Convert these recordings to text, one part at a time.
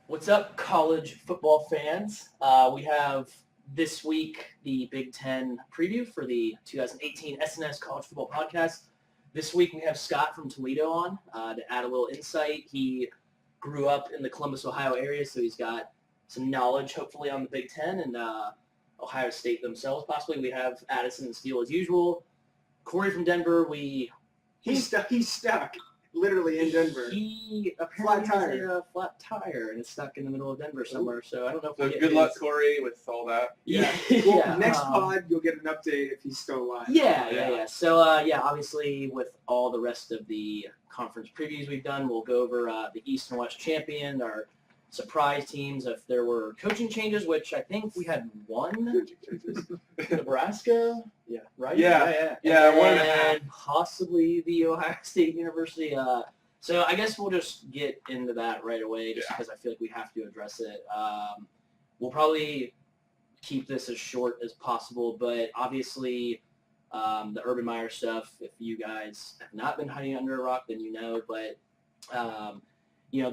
What's up, college football fans? We have this week the Big Ten preview for the 2018 SNS College Football Podcast. This week we have Scott from Toledo on to add a little insight. He grew up in the Columbus, Ohio area, so he's got some knowledge, hopefully, on the Big Ten and Ohio State themselves, possibly. We have Addison and Steele as usual. Corey from Denver, He's stuck, literally in Denver. He apparently Flat has tire. a flat tire and is stuck in the middle of Denver somewhere. So I don't know if So we'll get good his- luck, Corey, with all that. Yeah, Well, yeah. next pod, you'll get an update if he's still alive. Yeah. So obviously with all the rest of the conference previews we've done, we'll go over the East and West champion, our surprise teams. If there were coaching changes, which I think we had one, Nebraska. Yeah. Right. Yeah, And one and a half. possibly the Ohio State University. So I guess we'll just get into that right away, just because I feel like we have to address it. We'll probably keep this as short as possible, but obviously the Urban Meyer stuff, if you guys have not been hiding under a rock, then you know. But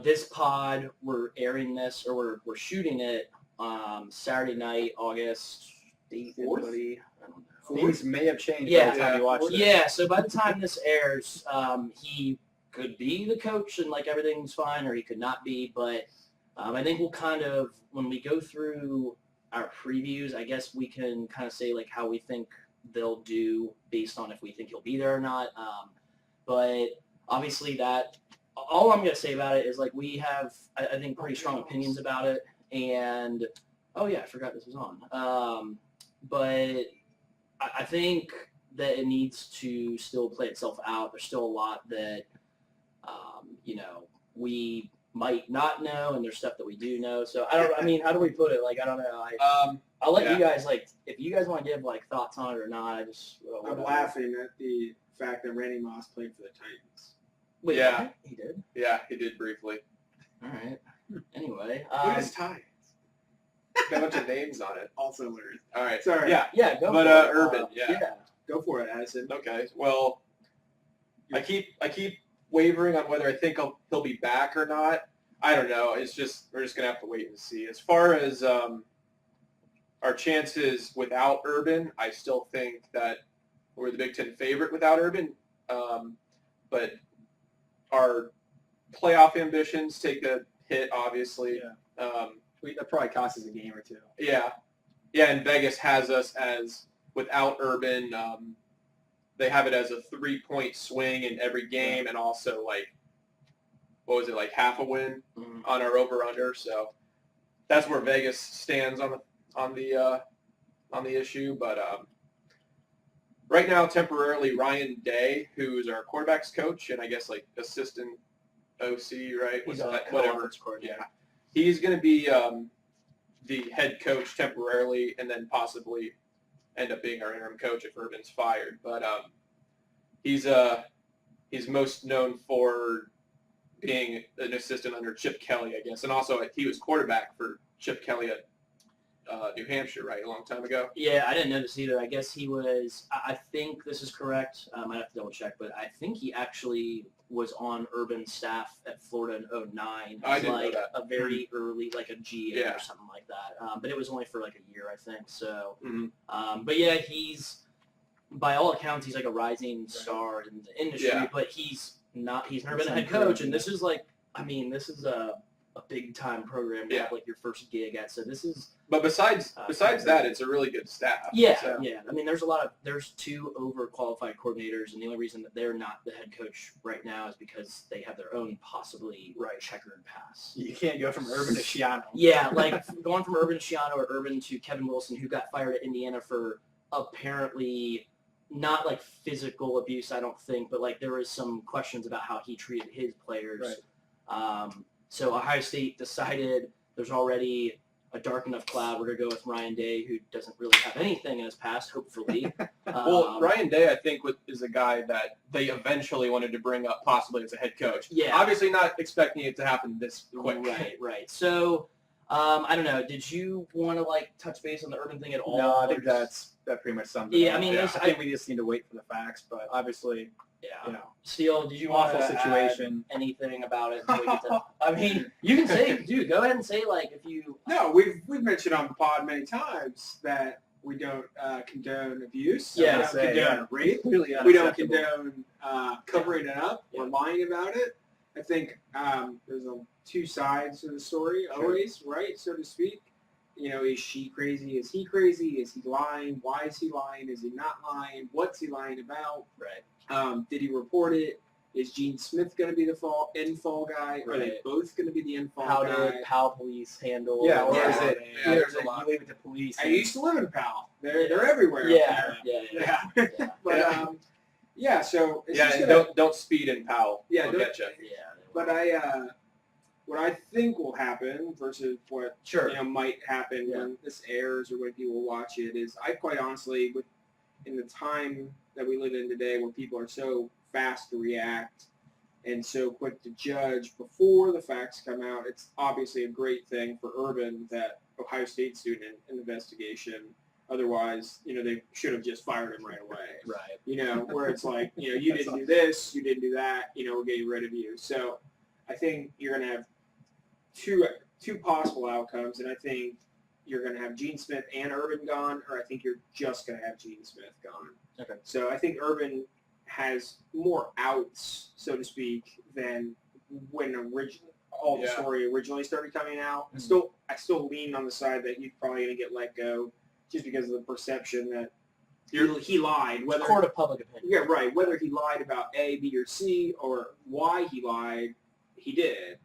this pod, we're airing this, or we're shooting it Saturday night, August 8th. Anybody? I don't know. Things may have changed Yeah. by the time you watch this. Yeah, so by the time this airs, he could be the coach and everything's fine, or he could not be. But I think we'll kind of, when we go through our previews, I guess we can kind of say how we think they'll do based on if we think he'll be there or not. But obviously that, all I'm going to say about it is we have, I think, pretty strong opinions about it. And, oh yeah, I forgot this was on. But I think that it needs to still play itself out. There's still a lot that, we might not know, and there's stuff that we do know. So how do we put it? I don't know. I'll let you guys, if you guys want to give, thoughts on it or not, I just... I'm laughing at the fact that Randy Moss played for the Titans. Wait, Yeah. what? He did? Yeah, he did briefly. All right. Anyway. Look at his tie. Got a bunch of names on it. Also learned. All right. Sorry. Yeah. Yeah, go But, for it. Urban, yeah. Go for it, Addison. Okay. Well, I keep wavering on whether I think he'll be back or not. I don't know. It's just we're just gonna have to wait and see. As far as our chances without Urban, I still think that we're the Big Ten favorite without Urban. But our playoff ambitions take a hit, obviously. Yeah. That probably costs us a game or two. Yeah, and Vegas has us as without Urban. They have it as a 3-point swing in every game, and also half a win on our over/under. So that's where Vegas stands on the issue. But right now, temporarily, Ryan Day, who's our quarterbacks coach and I guess assistant OC, right? He's Whatever. Yeah. He's going to be the head coach temporarily, and then possibly end up being our interim coach if Urban's fired. But he's most known for being an assistant under Chip Kelly, I guess, and also he was quarterback for Chip Kelly at New Hampshire, right, a long time ago. Yeah, I didn't notice either. I guess he was, I think this is correct. I have to double check, but I think he actually was on Urban's staff at Florida in 2009. I didn't know that. A very early, a GA Yeah. or something like that. But it was only for a year, I think. So, Mhm. but yeah, he's, by all accounts, he's a rising star in the industry, Yeah. but he's never been a head coach. And this is this is a big time program to have your first gig at. So this is, But besides that, it's a really good staff. yeah, So, yeah. There's two overqualified coordinators, and the only reason that they're not the head coach right now is because they have their own possibly checkered past. You can't go from Urban to Shiano. Yeah, going from Urban to Shiano or Urban to Kevin Wilson, who got fired at Indiana for apparently not physical abuse, I don't think, but there was some questions about how he treated his players. Right. So Ohio State decided there's already a dark enough cloud. We're going to go with Ryan Day, who doesn't really have anything in his past, hopefully. Well, Ryan Day, I think, is a guy that they eventually wanted to bring up possibly as a head coach. Yeah. Obviously not expecting it to happen this quick. Right. So I don't know. Did you want to touch base on the Urban thing at all? No, I think or just- that pretty much sums it Yeah, up. I mean, I think we just need to wait for the facts, but obviously, yeah. Steele, did you awful want to situation. add anything about it? Until we get to, I mean, you can say, dude, go ahead and say if you. No, we've mentioned on the pod many times that we don't condone abuse. Yeah, we don't condone rape. Clearly We don't unacceptable. condone covering it up or Yeah. lying about it. I think there's two sides to the story always, right, so to speak. Is she crazy? Is he crazy? Is he lying? Why is he lying? Is he not lying? What's he lying about? Right. Did he report it? Is Gene Smith going to be the fall guy? Are they Right. both going to be the in-fall How guy? did PAL police handle? Yeah, or Yeah. is it you leave it to police? I used to live in Pal. They're everywhere. up Yeah. there. Yeah. Yeah. But so it's just and gonna, don't speed in Powell. Yeah, They'll don't- get you. Yeah. but what I think will happen versus what Sure. might happen Yeah. when this airs or when people watch it is I quite honestly, in the time that we live in today where people are so fast to react and so quick to judge before the facts come out, it's obviously a great thing for Urban that Ohio State's doing an investigation. Otherwise, they should have just fired him right away. Right. Where it's like, you didn't do this, you didn't do that, we're getting rid of you. So I think you're going to have two possible outcomes, and I think you're going to have Gene Smith and Urban gone, or I think you're just going to have Gene Smith gone. Okay. So I think Urban has more outs, so to speak, than when the story originally started coming out. Mhm. I still lean on the side that he's probably going to get let go just because of the perception that he lied. Whether Court of public opinion. Yeah, right. Whether he lied about A, B, or C, or why he lied, he did.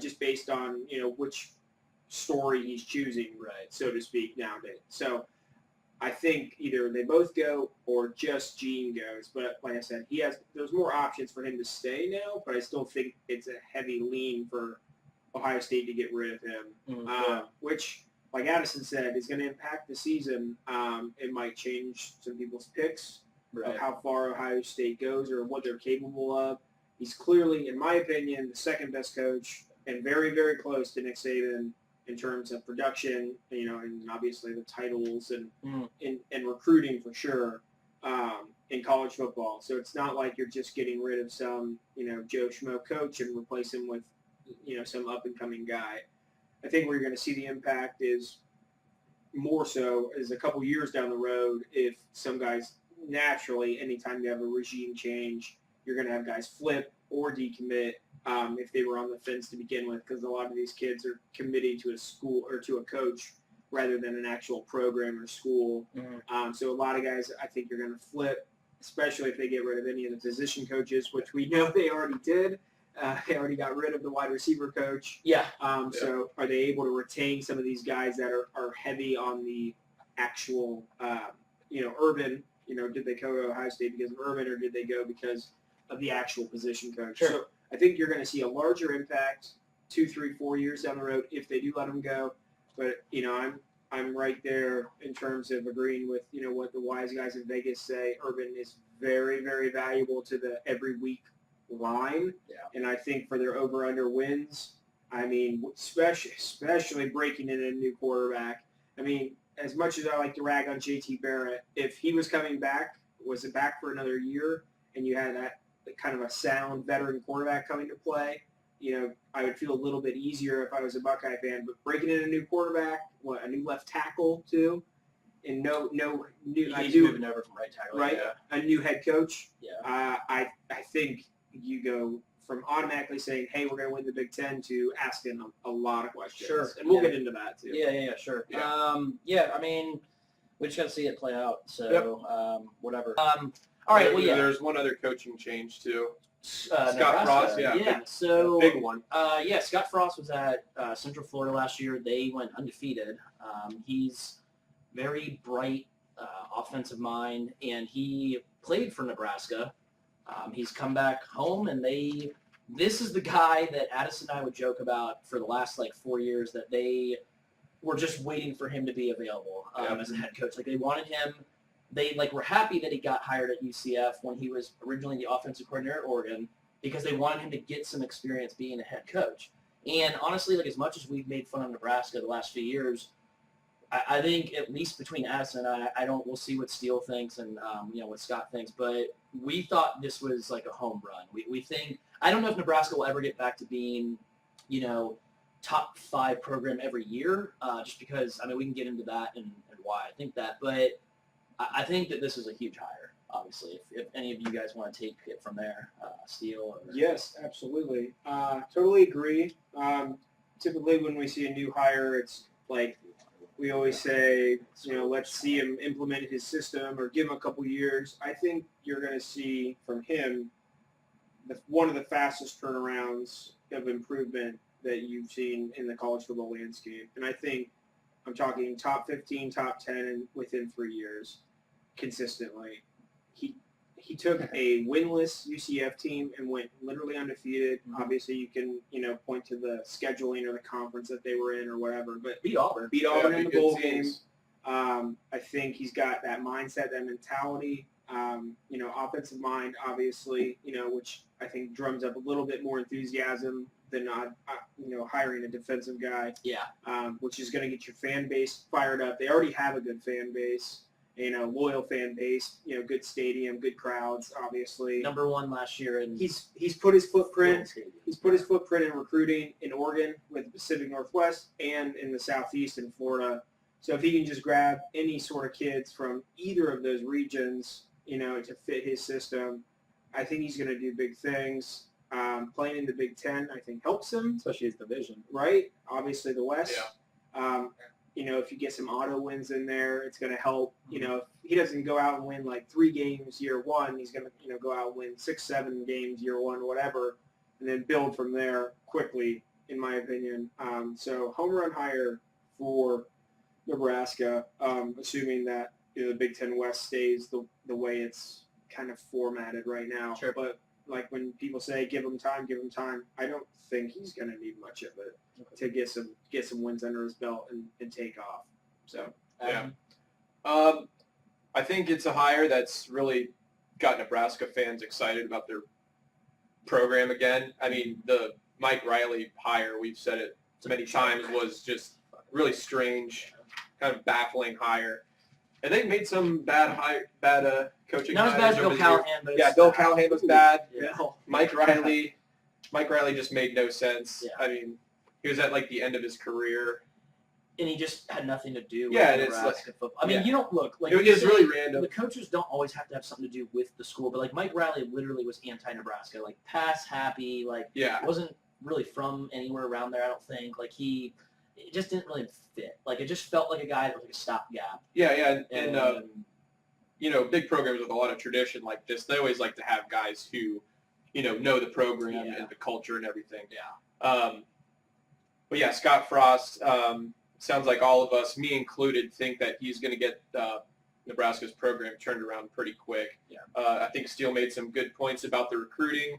Just based on which story he's choosing, Right. so to speak, nowadays. So I think either they both go or just Gene goes. But like I said, there's more options for him to stay now. But I still think it's a heavy lean for Ohio State to get rid of him, which, like Addison said, is going to impact the season. It might change some people's picks of how far Ohio State goes or what they're capable of. He's clearly, in my opinion, the second best coach and very, very close to Nick Saban in terms of production, and obviously the titles and recruiting for sure in college football. So it's not like you're just getting rid of some, Joe Schmo coach and replace him with, some up-and-coming guy. I think where you're going to see the impact is more so is a couple years down the road if some guys naturally, anytime you have a regime change, you're going to have guys flip or decommit if they were on the fence to begin with, because a lot of these kids are committing to a school or to a coach rather than an actual program or school. So a lot of guys, I think, are going to flip, especially if they get rid of any of the position coaches, which we know they already did. They already got rid of the wide receiver coach. Yeah. So are they able to retain some of these guys that are heavy on the actual, Urban? Did they go to Ohio State because of Urban, or did they go because of the actual position coach? Sure. So I think you're going to see a larger impact 2, 3, 4 years down the road if they do let him go. But I'm right there in terms of agreeing with what the wise guys in Vegas say. Urban is very, very valuable to the every week line. Yeah. And I think for their over/under wins, especially breaking in a new quarterback. As much as I like to rag on JT Barrett, if he was coming back, was it back for another year, and you had that kind of a sound veteran quarterback coming to play, I would feel a little bit easier if I was a Buckeye fan. But breaking in a new quarterback, a new left tackle too, and no new, He's moving over from right tackle. right, Yeah. a new head coach. Yeah. I think you go from automatically saying, "Hey, we're going to win the Big Ten," to asking a lot of questions. Sure. And we'll Yeah. get into that too. Yeah, sure. Yeah. We just got to see it play out. So, whatever. All right. Well, yeah. There's one other coaching change too. Scott Frost, yeah. Yeah. So, Big one. Scott Frost was at Central Florida last year. They went undefeated. He's very bright offensive mind, and he played for Nebraska. He's come back home, and this is the guy that Addison and I would joke about for the last 4 years, that they were just waiting for him to be available as a head coach. They wanted him. They were happy that he got hired at UCF when he was originally the offensive coordinator at Oregon, because they wanted him to get some experience being a head coach. And honestly, like as much as we've made fun of Nebraska the last few years, I think at least between Addison and we'll see what Steele thinks and what Scott thinks, but we thought this was like a home run. We think, I don't know if Nebraska will ever get back to being, top 5 program every year, just because, we can get into that and why I think that, but I think that this is a huge hire, obviously. If any of you guys want to take it from there, Steele. Or... Yes, absolutely. Totally agree. Typically when we see a new hire, it's like we always say, let's see him implement his system or give him a couple years. I think you're going to see from him one of the fastest turnarounds of improvement that you've seen in the college football landscape. And I think I'm talking top 15, top 10 within 3 years consistently. He took a winless UCF team and went literally undefeated. Mm-hmm. Obviously, you can point to the scheduling or the conference that they were in or whatever, but beat Auburn in the bowl game. I think he's got that mindset, that mentality. Offensive mind, obviously, which I think drums up a little bit more enthusiasm than not, hiring a defensive guy. Yeah. Which is going to get your fan base fired up. They already have a good fan base. Loyal fan base, good stadium, good crowds, obviously. Number 1 last year. And he's put his footprint. He's put his footprint in recruiting in Oregon with the Pacific Northwest and in the Southeast in Florida. So if he can just grab any sort of kids from either of those regions, to fit his system, I think he's going to do big things. Playing in the Big Ten, I think, helps him. Especially his division. Right? Obviously the West. Yeah. If you get some auto wins in there, it's going to help. If he doesn't go out and win like 3 games year 1, he's going to, go out and win 6, 7 games year 1, whatever, and then build from there quickly, in my opinion. So home run hire for Nebraska, assuming that the Big Ten West stays the way it's kind of formatted right now. Sure. But like when people say give him time, I don't think he's going to need much of it to get some wins under his belt and take off. So yeah, I think it's a hire that's really got Nebraska fans excited about their program again. The Mike Riley hire, we've said it many times, was just really strange, kind of baffling hire. And they made some bad coaching. Not as bad as Bill Callahan, but Bill Callahan was bad. Yeah. Mike Riley just made no sense. Yeah. He was at like the end of his career, and he just had nothing to do with Nebraska football. You don't look like it was really random. The coaches don't always have to have something to do with the school, but like Mike Riley literally was anti-Nebraska, like pass happy, wasn't really from anywhere around there. I don't think it just didn't really fit. Like it just felt like a guy that was like a stopgap. Yeah, and big programs with a lot of tradition like this, they always like to have guys who, know the program and the culture and everything. Yeah. But yeah, Scott Frost, sounds like all of us, me included, think that he's going to get Nebraska's program turned around pretty quick. Yeah. I think Steele made some good points about the recruiting.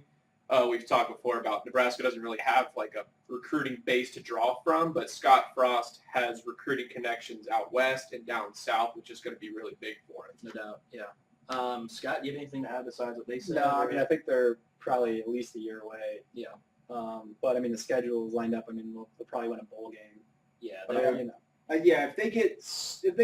We've talked before about Nebraska doesn't really have like a recruiting base to draw from, but Scott Frost has recruiting connections out west and down south, which is going to be really big for him. No doubt. Yeah. Scott, do you have anything to add besides what they said? No, I think they're probably at least a year away. Yeah. But the schedule is lined up. They'll probably win a bowl game. Yeah. But, if they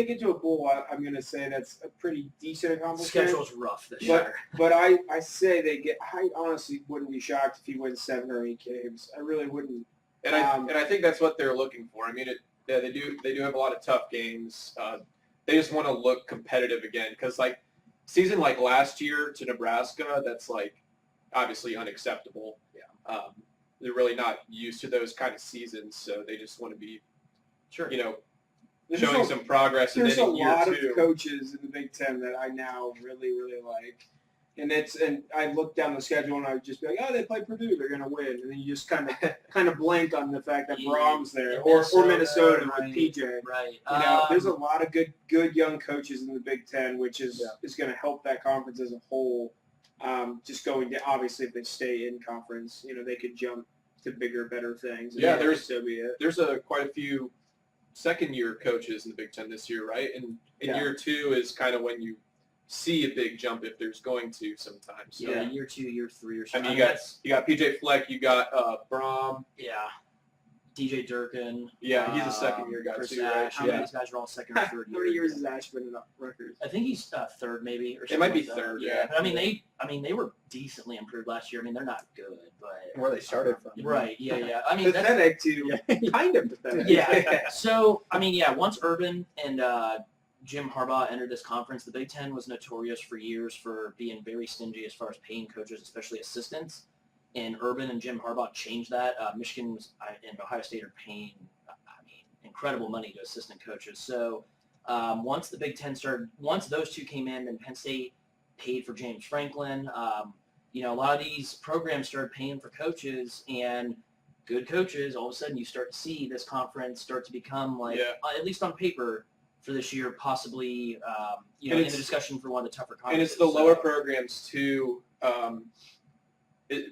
get to a bowl, I'm going to say that's a pretty decent accomplishment. Schedule's rough this year. But I say they get. I honestly wouldn't be shocked if he wins 7 or 8 games. I really wouldn't. And I think that's what they're looking for. They do have a lot of tough games. They just want to look competitive again because season like last year to Nebraska, that's obviously unacceptable. Yeah. They're really not used to those kind of seasons, so they just want to be, showing some progress. There's a lot of 2. coaches in the Big Ten that I now really, really like. And I look down the schedule and I would just be like, oh, they play Purdue, they're going to win. And then you just kind of blank on the fact that Brahm's there or Minnesota with PJ. Right. There's a lot of good young coaches in the Big Ten, which is going to help that conference as a whole. Just going to, obviously, if they stay in conference, they could jump to bigger, better things. Yeah, there's quite a few second-year coaches in the Big Ten this year, right? And year 2 is kind of when you see a big jump if there's going to sometimes. So, year 2, year 3 or something. You got PJ Fleck, you got Brahm. Yeah. DJ Durkin. Yeah, he's a second-year guy Chris too, Ash. right? How many of these guys are all second or third How year? many years has Ash been in Rutgers? I think he's third, maybe. Or It might be something like that. third, yeah. But they were decently improved last year. I mean, they're not good, but Where they started from. right, yeah. I mean, that's, Pathetic to kind of pathetic. yeah. So I mean, yeah. Once Urban and Jim Harbaugh entered this conference, the Big Ten was notorious for years for being very stingy as far as paying coaches, especially assistants. And Urban and Jim Harbaugh changed that. Michigan and Ohio State are paying, incredible money to assistant coaches. So once the Big Ten once those two came in, then Penn State paid for James Franklin. A lot of these programs started paying for coaches, and good coaches, all of a sudden you start to see this conference start to become at least on paper for this year, possibly, in the discussion for one of the tougher conferences. And it's the lower programs too.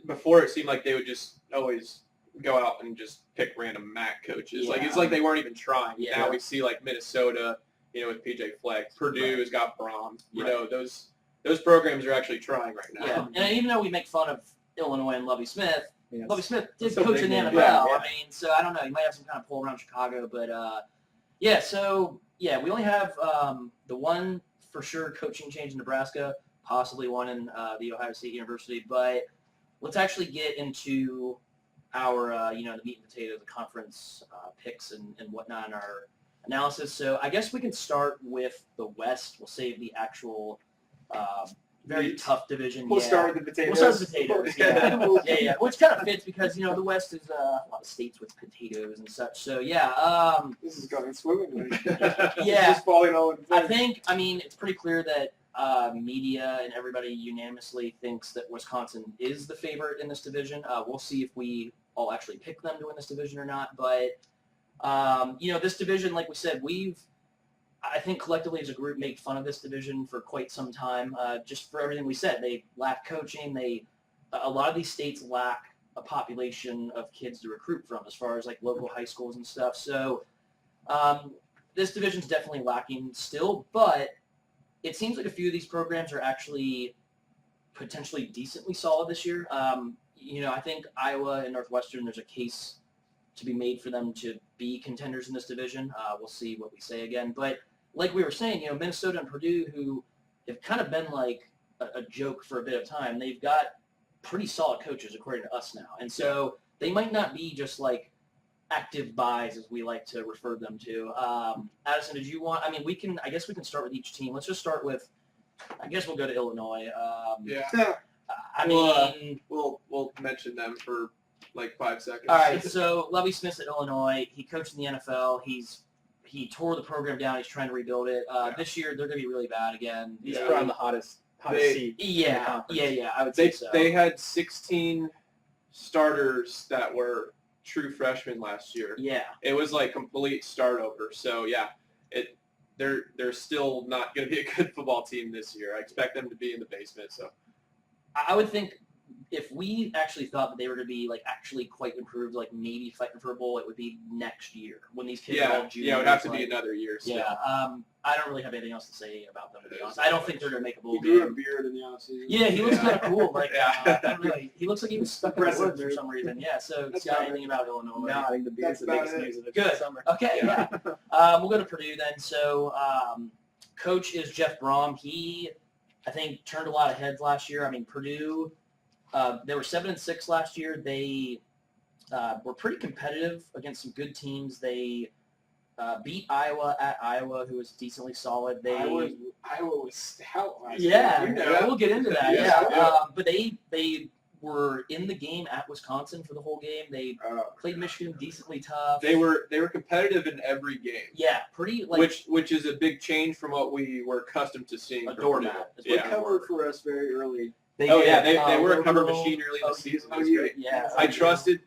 Before it seemed like they would just always go out and just pick random MAC coaches. Yeah. It's like they weren't even trying. Yeah. Now we see like Minnesota, with PJ Fleck. Purdue's got Braum. Those programs are actually trying right now. Yeah, and even though we make fun of Illinois and Lovie Smith, Yes. Lovie Smith did So coach big in the name. NFL. Yeah. I mean, so I don't know. He might have some kind of pull around Chicago, but we only have the one for sure coaching change in Nebraska, possibly one in the Ohio State University. But let's actually get into our the meat and potatoes, the conference picks and whatnot in our analysis. So I guess we can start with the West. We'll save the actual very tough division. We'll start with the potatoes. We'll start with potatoes. Yeah. Which kind of fits because the West is a lot of states with potatoes and such. So This is going swimmingly. Yeah. Just falling all in I place. think it's pretty clear that media and everybody unanimously thinks that Wisconsin is the favorite in this division. We'll see if we all actually pick them to win this division or not. But this division, like we said, I think collectively as a group made fun of this division for quite some time, just for everything we said. They lack coaching. A lot of these states lack a population of kids to recruit from as far as like local high schools and stuff. So this division's definitely lacking still, but it seems like a few of these programs are actually potentially decently solid this year. I think Iowa and Northwestern, there's a case to be made for them to be contenders in this division. We'll see what we say again. But like we were saying, Minnesota and Purdue, who have kind of been like a joke for a bit of time, they've got pretty solid coaches according to us now. And so they might not be just like active buys, as we like to refer them to. Addison, did you want, I guess we can start with each team. Let's just start with, I guess we'll go to Illinois. We'll mention them for like 5 seconds. All right, so Lovie Smith's at Illinois. He coached in the NFL. He tore the program down. He's trying to rebuild it. This year, they're going to be really bad again. He's put on the hottest seat. in the conference. I would say so. They had 16 starters that were true freshmen last year. Yeah. It was like complete start over. So they're still not going to be a good football team this year. I expect them to be in the basement. So I would think if we actually thought that they were going to be like actually quite improved, like maybe fighting for a bowl, it would be next year when these kids are all juniors. Yeah, it would have to be another year. So. Yeah. I don't really have anything else to say about them, to be honest. I don't think they're going to make a bowl He grew a game. beard in the offseason. Yeah, he looks kind of cool. Like, Yeah. he looks like he was stuck in the Impressive, woods for dude. some reason. Yeah. So, That's Scott, about anything about Illinois? No, I think the beard's That's the biggest about it. news of the Good. summer. Okay. Yeah. We'll go to Purdue then. So, coach is Jeff Braum. He, I think, turned a lot of heads last year. Purdue, they were 7-6 last year. They were pretty competitive against some good teams. They beat Iowa at Iowa, who was decently solid. Iowa was stout last Yeah, year. we'll get into that. Yeah. Yeah. But they were in the game at Wisconsin for the whole game. They played Michigan decently tough. They were competitive in every game. Yeah, pretty like Which is a big change from what we were accustomed to seeing. a from doormat. Purdue. is what They they covered for us very early. They Oh did. yeah, they were a cover Romo- machine early in the season. It was yeah. great. Yeah. I trusted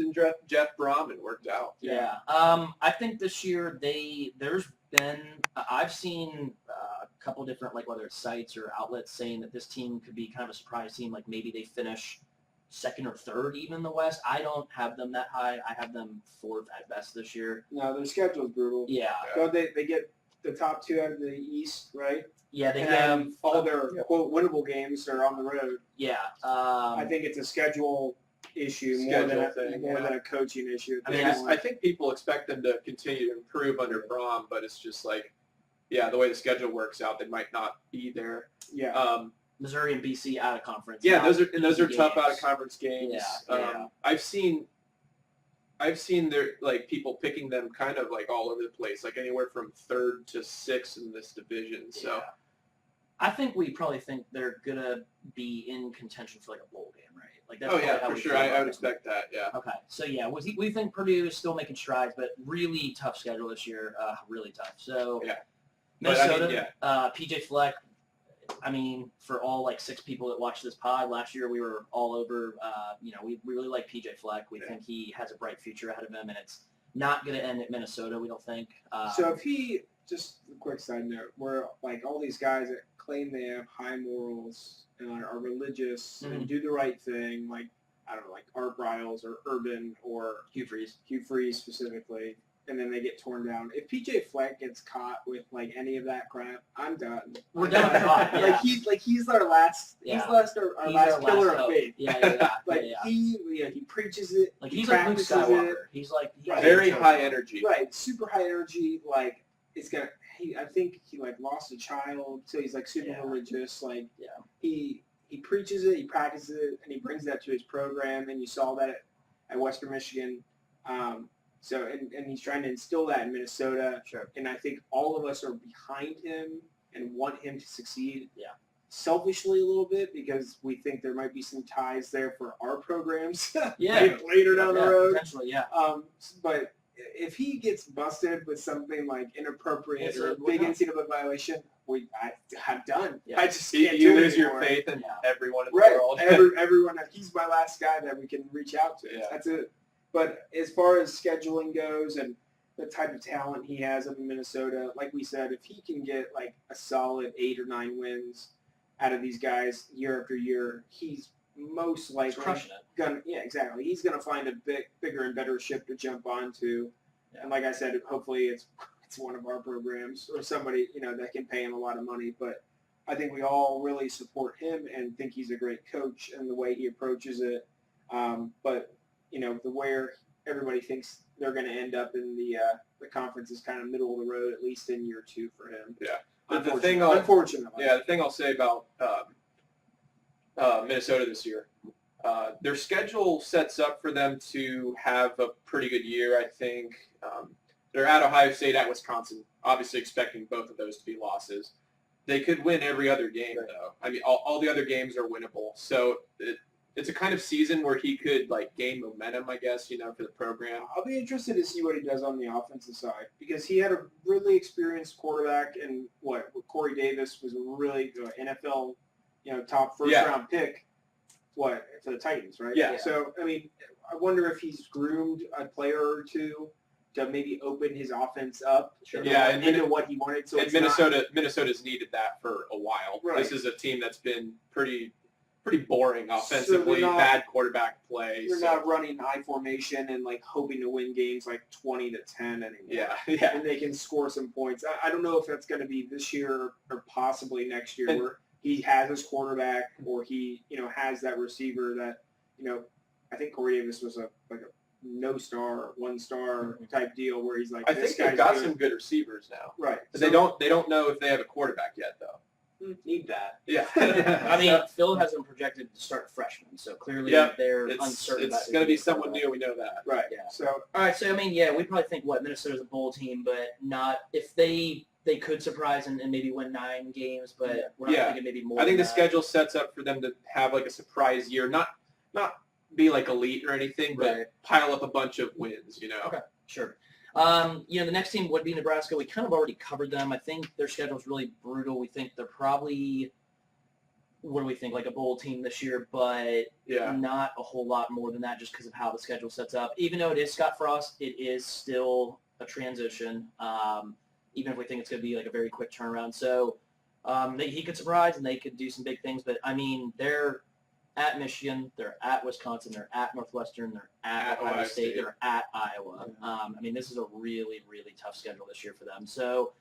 in Jeff Braum, and it worked out. Yeah. I think this year there's been I've seen a couple different like whether it's sites or outlets saying that this team could be kind of a surprise team. Like maybe they finish second or third even in the West. I don't have them that high. I have them fourth at best this year. No, their schedule's brutal. Yeah. So they get the top two out of the East, right? Yeah. They And have then all their quote winnable games are on the road. yeah. I think it's a schedule issue Schedule thing, more than a coaching issue. I mean, I think people expect them to continue to improve under Braum, but it's just like, yeah, the way the schedule works out, they might not be there. Yeah. Missouri and BC out of conference. Yeah, not those are easy tough games. out of conference games. Yeah. I've seen their like people picking them kind of like all over the place, like anywhere from 3rd to 6th in this division. So Yeah. I think we probably think they're gonna be in contention for like a bowl game, right? Like that's probably how for we sure. feel I about would them. expect that. Yeah. Okay, so yeah, we think Purdue is still making strides, but really tough schedule this year. Really tough. So Yeah. But, I mean, Minnesota, PJ Fleck. I mean, for all like 6 people that watch this pod, last year we were all over. We really like PJ Fleck. We think he has a bright future ahead of him, and it's not going to end at Minnesota. We don't think. So if he, just a quick side note, where like all these guys that claim they have high morals and are religious and do the right thing, like I don't know, like Art Briles or Urban or Hugh Freeze specifically, and then they get torn down. If PJ Fleck gets caught with like any of that crap, I'm done. We're done with God. Yeah. He's our last. Yeah. He's our last pillar of hope. faith. Yeah. Like he preaches it. Like he he's like Luke practices Skywalker. it. He's like Very high energy. Right, super high energy. Like it's gonna. I think he like lost a child, so he's like super religious. Like he preaches it, he practices it, and he brings that to his program. And you saw that at Western Michigan. So and he's trying to instill that in Minnesota. Sure. And I think all of us are behind him and want him to succeed. Yeah. Selfishly a little bit because we think there might be some ties there for our programs. Yeah. later down the road. Potentially, yeah. But if he gets busted with something like inappropriate or a why big not? NCAA violation, I'm done. Yeah. I just can't You do it lose your anymore. faith in everyone in the Right. world. Everyone. He's my last guy that we can reach out to. Yeah. That's it. But as far as scheduling goes and the type of talent he has up in Minnesota, like we said, if he can get like a solid 8 or 9 wins out of these guys year after year, he's most He's likely crushing it. exactly. He's gonna find a bigger and better ship to jump onto. Yeah. And like I said, hopefully it's one of our programs or somebody that can pay him a lot of money. But I think we all really support him and think he's a great coach and the way he approaches it. But the way everybody thinks they're going to end up in the conference is kind of middle of the road, at least in year 2 for him. Yeah. Unfortunately. The thing I'll say about Minnesota this year, their schedule sets up for them to have a pretty good year, I think. They're at Ohio State, at Wisconsin, obviously expecting both of those to be losses. They could win every other game, though. I mean, all the other games are winnable. So it's a kind of season where he could, like, gain momentum, I guess, for the program. I'll be interested to see what he does on the offensive side because he had a really experienced quarterback and Corey Davis was a really good NFL, top first-round pick, for the Titans, right? Yeah. So, I mean, I wonder if he's groomed a player or two to maybe open his offense up into what he wanted. So and Minnesota's needed that for a while. Right. This is a team that's been pretty boring offensively, bad quarterback play. They're not running I formation and like hoping to win games like 20-10 anymore. Yeah. And they can score some points. I don't know if that's going to be this year or possibly next year where he has his quarterback or he, has that receiver that, I think Corey Davis was a no star, 1-star type deal where he's like, I think they've got some good receivers now. Right. They don't know if they have a quarterback yet, though. Need that. Yeah. I mean, Phil has been projected to start freshman, so clearly they're uncertain. It's going to be someone new. We know that. Right. Yeah. So all right. So I mean, we probably think Minnesota's a bowl team, but not if they could surprise and maybe win 9 games, but we're not thinking maybe more. I think the than that. schedule sets up for them to have like a surprise year, not be like elite or anything, but pile up a bunch of wins. Okay. Sure. The next team would be Nebraska. We kind of already covered them. I think their schedule is really brutal. We think they're probably, like a bowl team this year, but not a whole lot more than that just because of how the schedule sets up. Even though it is Scott Frost, it is still a transition, even if we think it's going to be like a very quick turnaround. So he could surprise and they could do some big things, but I mean, they're at Michigan, they're at Wisconsin, they're at Northwestern, they're at Ohio State, they're at Iowa. I mean, this is a really, really tough schedule this year for them. So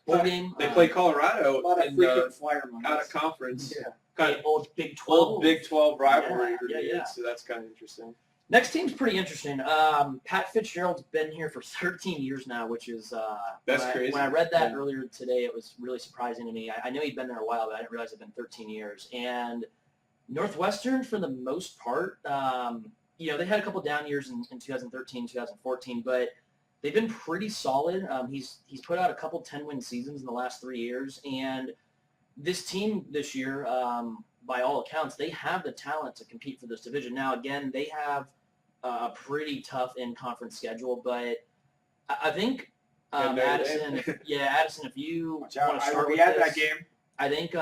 bowl game. They play Colorado A lot of in frequent flyer money. out of conference. Yeah. Kind of old Big 12. old Big 12 rivalry. Yeah. So that's kind of interesting. Next team's pretty interesting. Pat Fitzgerald's been here for 13 years now, which is That's when crazy. When I read that Yeah. earlier today, it was really surprising to me. I knew he'd been there a while, but I didn't realize it'd been 13 years. And Northwestern, for the most part, they had a couple down years in 2013, 2014, but they've been pretty solid. He's put out a couple 10-win seasons in the last 3 years, and this team this year, by all accounts, they have the talent to compete for this division. Now, again, they have a pretty tough in-conference schedule, but I think Yeah, Notre Addison, Dame. Addison, if you Watch want out. to I start will with be at this, that game. I think,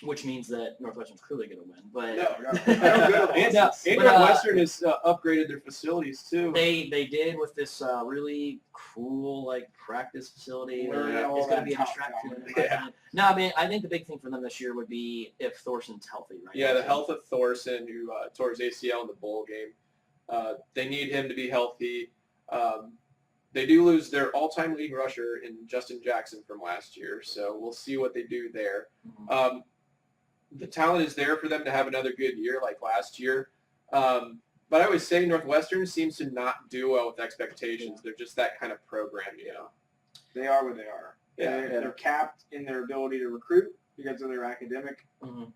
which means that Northwestern's clearly going to win. But No, I don't go to And, losses. and But, Northwestern has upgraded their facilities too. they did with this really cool practice facility. Learning That all is going to that be a top distraction. talent. in my opinion. No, I mean, I think the big thing for them this year would be if Thorson's healthy, right? Yeah, the health of Thorson, who tore his ACL in the bowl game. They need him to be healthy. They do lose their all-time leading rusher in Justin Jackson from last year, so we'll see what they do there. Mhm. The talent is there for them to have another good year like last year. But I would say Northwestern seems to not do well with expectations. They're just that kind of program, you know. They are what they are. Yeah. They're capped in their ability to recruit because of their academic, Mhm.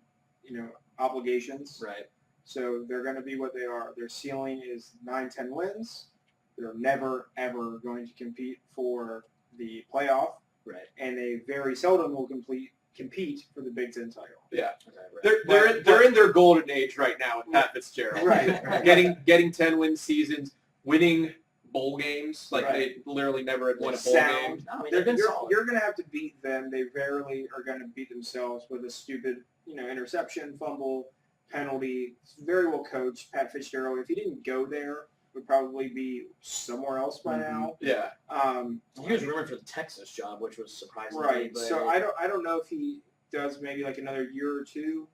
obligations. Right. So they're going to be what they are. Their ceiling is 9-10 wins. They're never, ever going to compete for the playoff, Right. and they very seldom will compete for the Big Ten title. Yeah. Okay, right. They're in their golden age right now with Pat Fitzgerald. Right. Getting 10-win seasons, winning bowl games. Like Right. they literally never had won a bowl Sound. game. No, I mean, they've been solid. You're going to have to beat them. They rarely are going to beat themselves with a stupid, interception, fumble, penalty. It's very well coached. Pat Fitzgerald, if he didn't go there, would probably be somewhere else by now. Yeah. He was rumored for the Texas job, which was surprising. to me, Right. but So I don't know if he does maybe like another year or two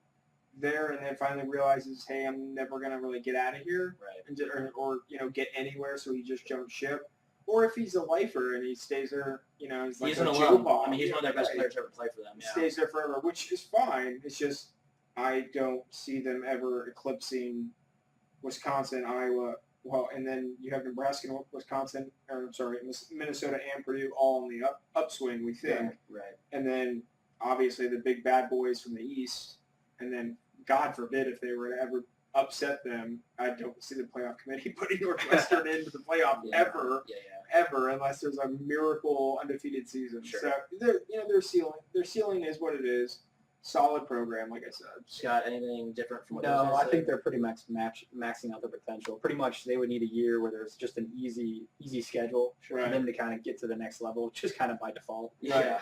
there, and then finally realizes, hey, I'm never gonna really get out of here, Right. and or get anywhere, so he just jumped ship, or if he's a lifer and he stays there, he's like He's a an Joe alum. Ball. I mean, he's one of their best Right. players to ever play for them. Yeah. Stays there forever, which is fine. It's just I don't see them ever eclipsing Wisconsin, Iowa. Well, and then you have Nebraska, Wisconsin, Minnesota, and Purdue all in the upswing, we think. Right. And then obviously the big bad boys from the East. And then God forbid if they were to ever upset them, I don't see the playoff committee putting Northwestern into the playoff Yeah. ever, Yeah. unless there's a miracle undefeated season. Sure. So their ceiling is what it is. Solid program, like I said. Scott, anything different from what No, those I guys think said? they're pretty much maxing out their potential. Pretty much, they would need a year where there's just an easy schedule for Right. them to kind of get to the next level, just kind of by default. Yeah.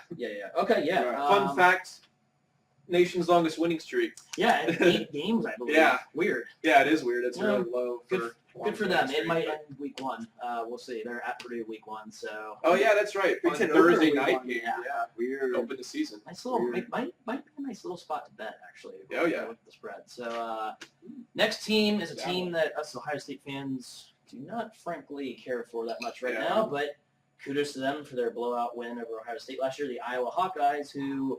Okay. Yeah. Right. Fun fact: nation's longest winning streak. Yeah, and 8 games, I believe. Yeah. Weird. Yeah, it is weird. It's Well, really low for. Good for them. It might end week 1. We'll see. They're at Purdue week 1, so. Oh yeah, that's right. Big On Ten Thursday opener night week game. one, Yeah. Weird. Open the season. Nice little Weird. might be a nice little spot to bet actually. Oh, yeah. With the spread. So next team is a That team that us Ohio State fans do not frankly care for that much right Yeah. now, but kudos to them for their blowout win over Ohio State last year, the Iowa Hawkeyes, who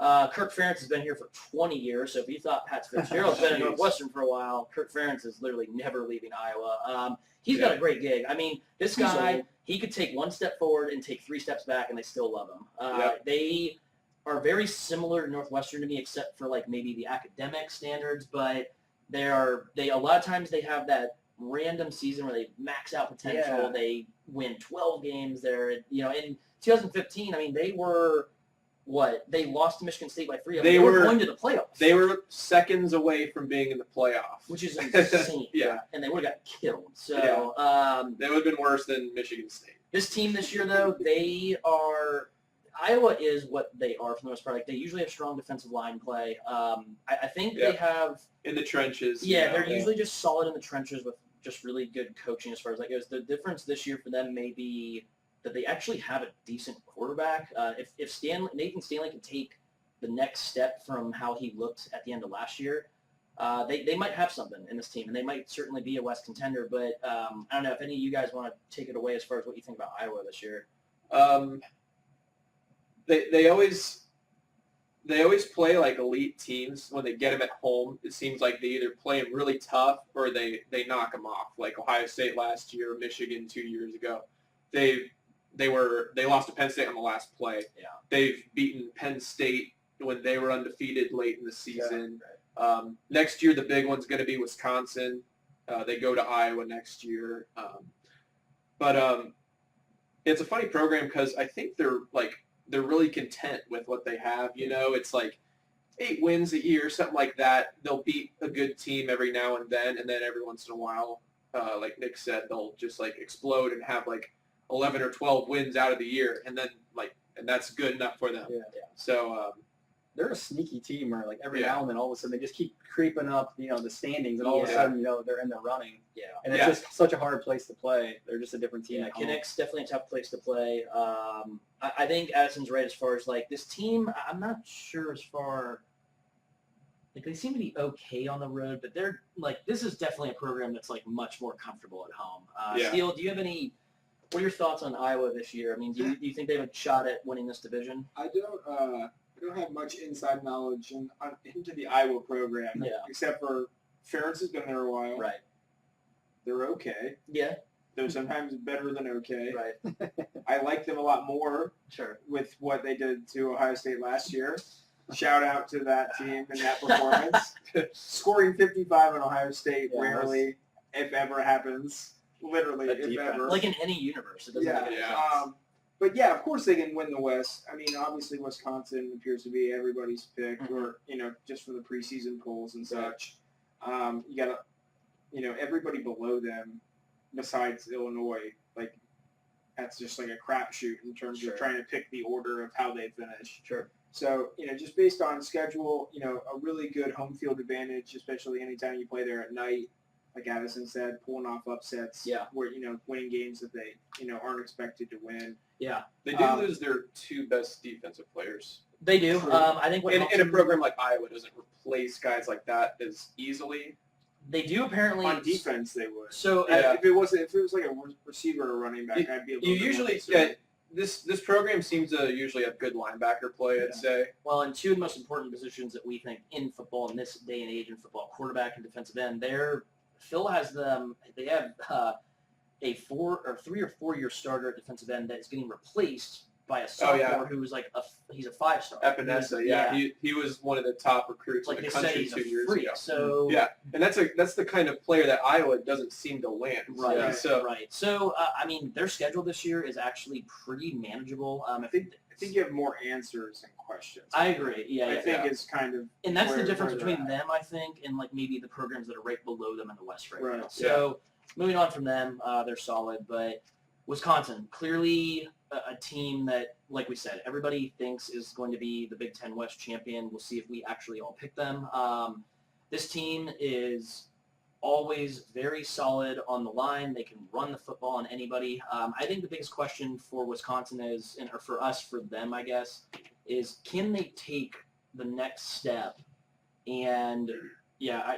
Kirk Ferentz has been here for 20 years. So if you thought Pat Fitzgerald's been at Jeez. Northwestern for a while, Kirk Ferentz is literally never leaving Iowa. He's got Yeah. a great gig. I mean, this He's guy, old. he could take 1 step forward and take 3 steps back, and they still love him. Yep. They are very similar to Northwestern to me, except for maybe the academic standards. But they a lot of times they have that random season where they max out potential. Yeah. They win 12 games. In 2015, I mean, they were. They lost to Michigan State by 3 of them. They They were were- going to the playoffs. They were seconds away from being in the playoff. Which is insane. Yeah. And they would have got killed. So That would have been worse than Michigan State. this team this year, though, Iowa is what they are for the most part. They usually have strong defensive line play. I think Yeah. they have. In the trenches. Yeah, they're usually just solid in the trenches with just really good coaching as far as that goes. The difference this year for them may be that they actually have a decent quarterback. If Nathan Stanley can take the next step from how he looked at the end of last year, they might have something in this team, and they might certainly be a West contender. But I don't know if any of you guys want to take it away as far as what you think about Iowa this year. they always play like elite teams when they get them at home. It seems like they either play them really tough or they knock them off. Like Ohio State last year, Michigan 2 years ago. They lost to Penn State on the last play. Yeah. They've beaten Penn State when they were undefeated late in the season. Yeah, right. Next year, the big one's going to be Wisconsin. They go to Iowa next year. But it's a funny program because I think they're really content with what they have. You know, it's like 8 wins a year, something like that. They'll beat a good team every now and then every once in a while, like Nick said, they'll just like explode and have like 11 or 12 wins out of the year, and that's good enough for them. Yeah. So they're a sneaky team where like every Yeah. now and then all of a sudden they just keep creeping up, the standings, and all of a Yeah. sudden, they're in the running. Yeah. And it's just such a hard place to play. They're just a different team. Yeah, at home. Kinnick's definitely a tough place to play. I think Addison's right as far as like this team. I'm not sure as far. Like they seem to be okay on the road, but they're like this is definitely a program that's like much more comfortable at home. Yeah. Steele, do you have any? What are your thoughts on Iowa this year? I mean, do you think they have a shot at winning this division? I don't have much inside knowledge into the Iowa program, Yeah. except for Ferentz has been there a while. Right. They're okay. Yeah. They're sometimes better than okay. Right. I like them a lot more Sure. with what they did to Ohio State last year. Shout out to that team and that performance. Scoring 55 on Ohio State Yeah, rarely, if ever, happens. Literally, That if defense. ever. Like in any universe, it doesn't Yeah. make any Yeah. sense. But yeah, of course they can win the West. I mean, obviously Wisconsin appears to be everybody's pick, Mhm. or just from the preseason polls and such. You got everybody below them, besides Illinois, like that's just like a crapshoot in terms Sure. of trying to pick the order of how they finish. Sure. So just based on schedule, a really good home field advantage, especially anytime you play there at night. Like Addison said, pulling off upsets. Yeah. Where winning games that they aren't expected to win. Yeah. they do lose their 2 best defensive players. They do. True. I think what helps In a them- program like Iowa doesn't replace guys like that as easily. they do apparently On defense, they would. So Yeah. If it was like a receiver or running back, I'd be a little You bit more usually concerned. this program seems to usually have good linebacker play. I'd say. well, in 2 of the most important positions that we think in football in this day and age in football, quarterback and defensive end, Phil has them. They have a 3 or 4 year starter at defensive end that is getting replaced by a sophomore who is like he's a 5-star. Epinesa, yeah. He was one of the top recruits Like in they the say, country he's 2 a years freak. ago. So Yeah, and that's the kind of player that Iowa doesn't seem to land. Right. Yeah, so Right. So I mean, their schedule this year is actually pretty manageable. I I think you have more answers than questions. I agree. Yeah. I yeah. think it's kind of And that's the where difference they're between at. them, I think, and like maybe the programs that are right below them in the West right, Right, now. So moving on from them, they're solid. But Wisconsin, clearly a team that, like we said, everybody thinks is going to be the Big Ten West champion. We'll see if we actually all pick them. This team is always very solid on the line. They can run the football on anybody. I think the biggest question for Wisconsin is, or for us, for them, I guess, is can they take the next step? And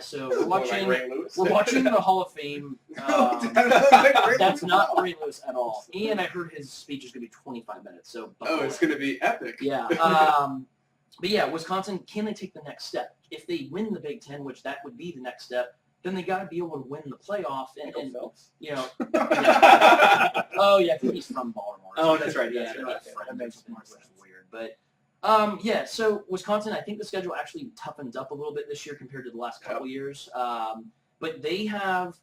so we're watching. Ray Lewis. We're watching the Hall of Fame. That's not Ray Lewis at all. And I heard his speech is going to be 25 minutes. So Oh, it's going to be epic. yeah. But yeah, Wisconsin, can they take the next step? If they win the Big Ten, which that would be the next step, then they got to be able to win the playoff. And Phelps. oh yeah, I think he's from Baltimore. Oh, that's right. Yeah, That's they're right. like Okay. friends That makes or something, more which is sense. weird. But so Wisconsin, I think the schedule actually toughens up a little bit this year compared to the last couple years. But they have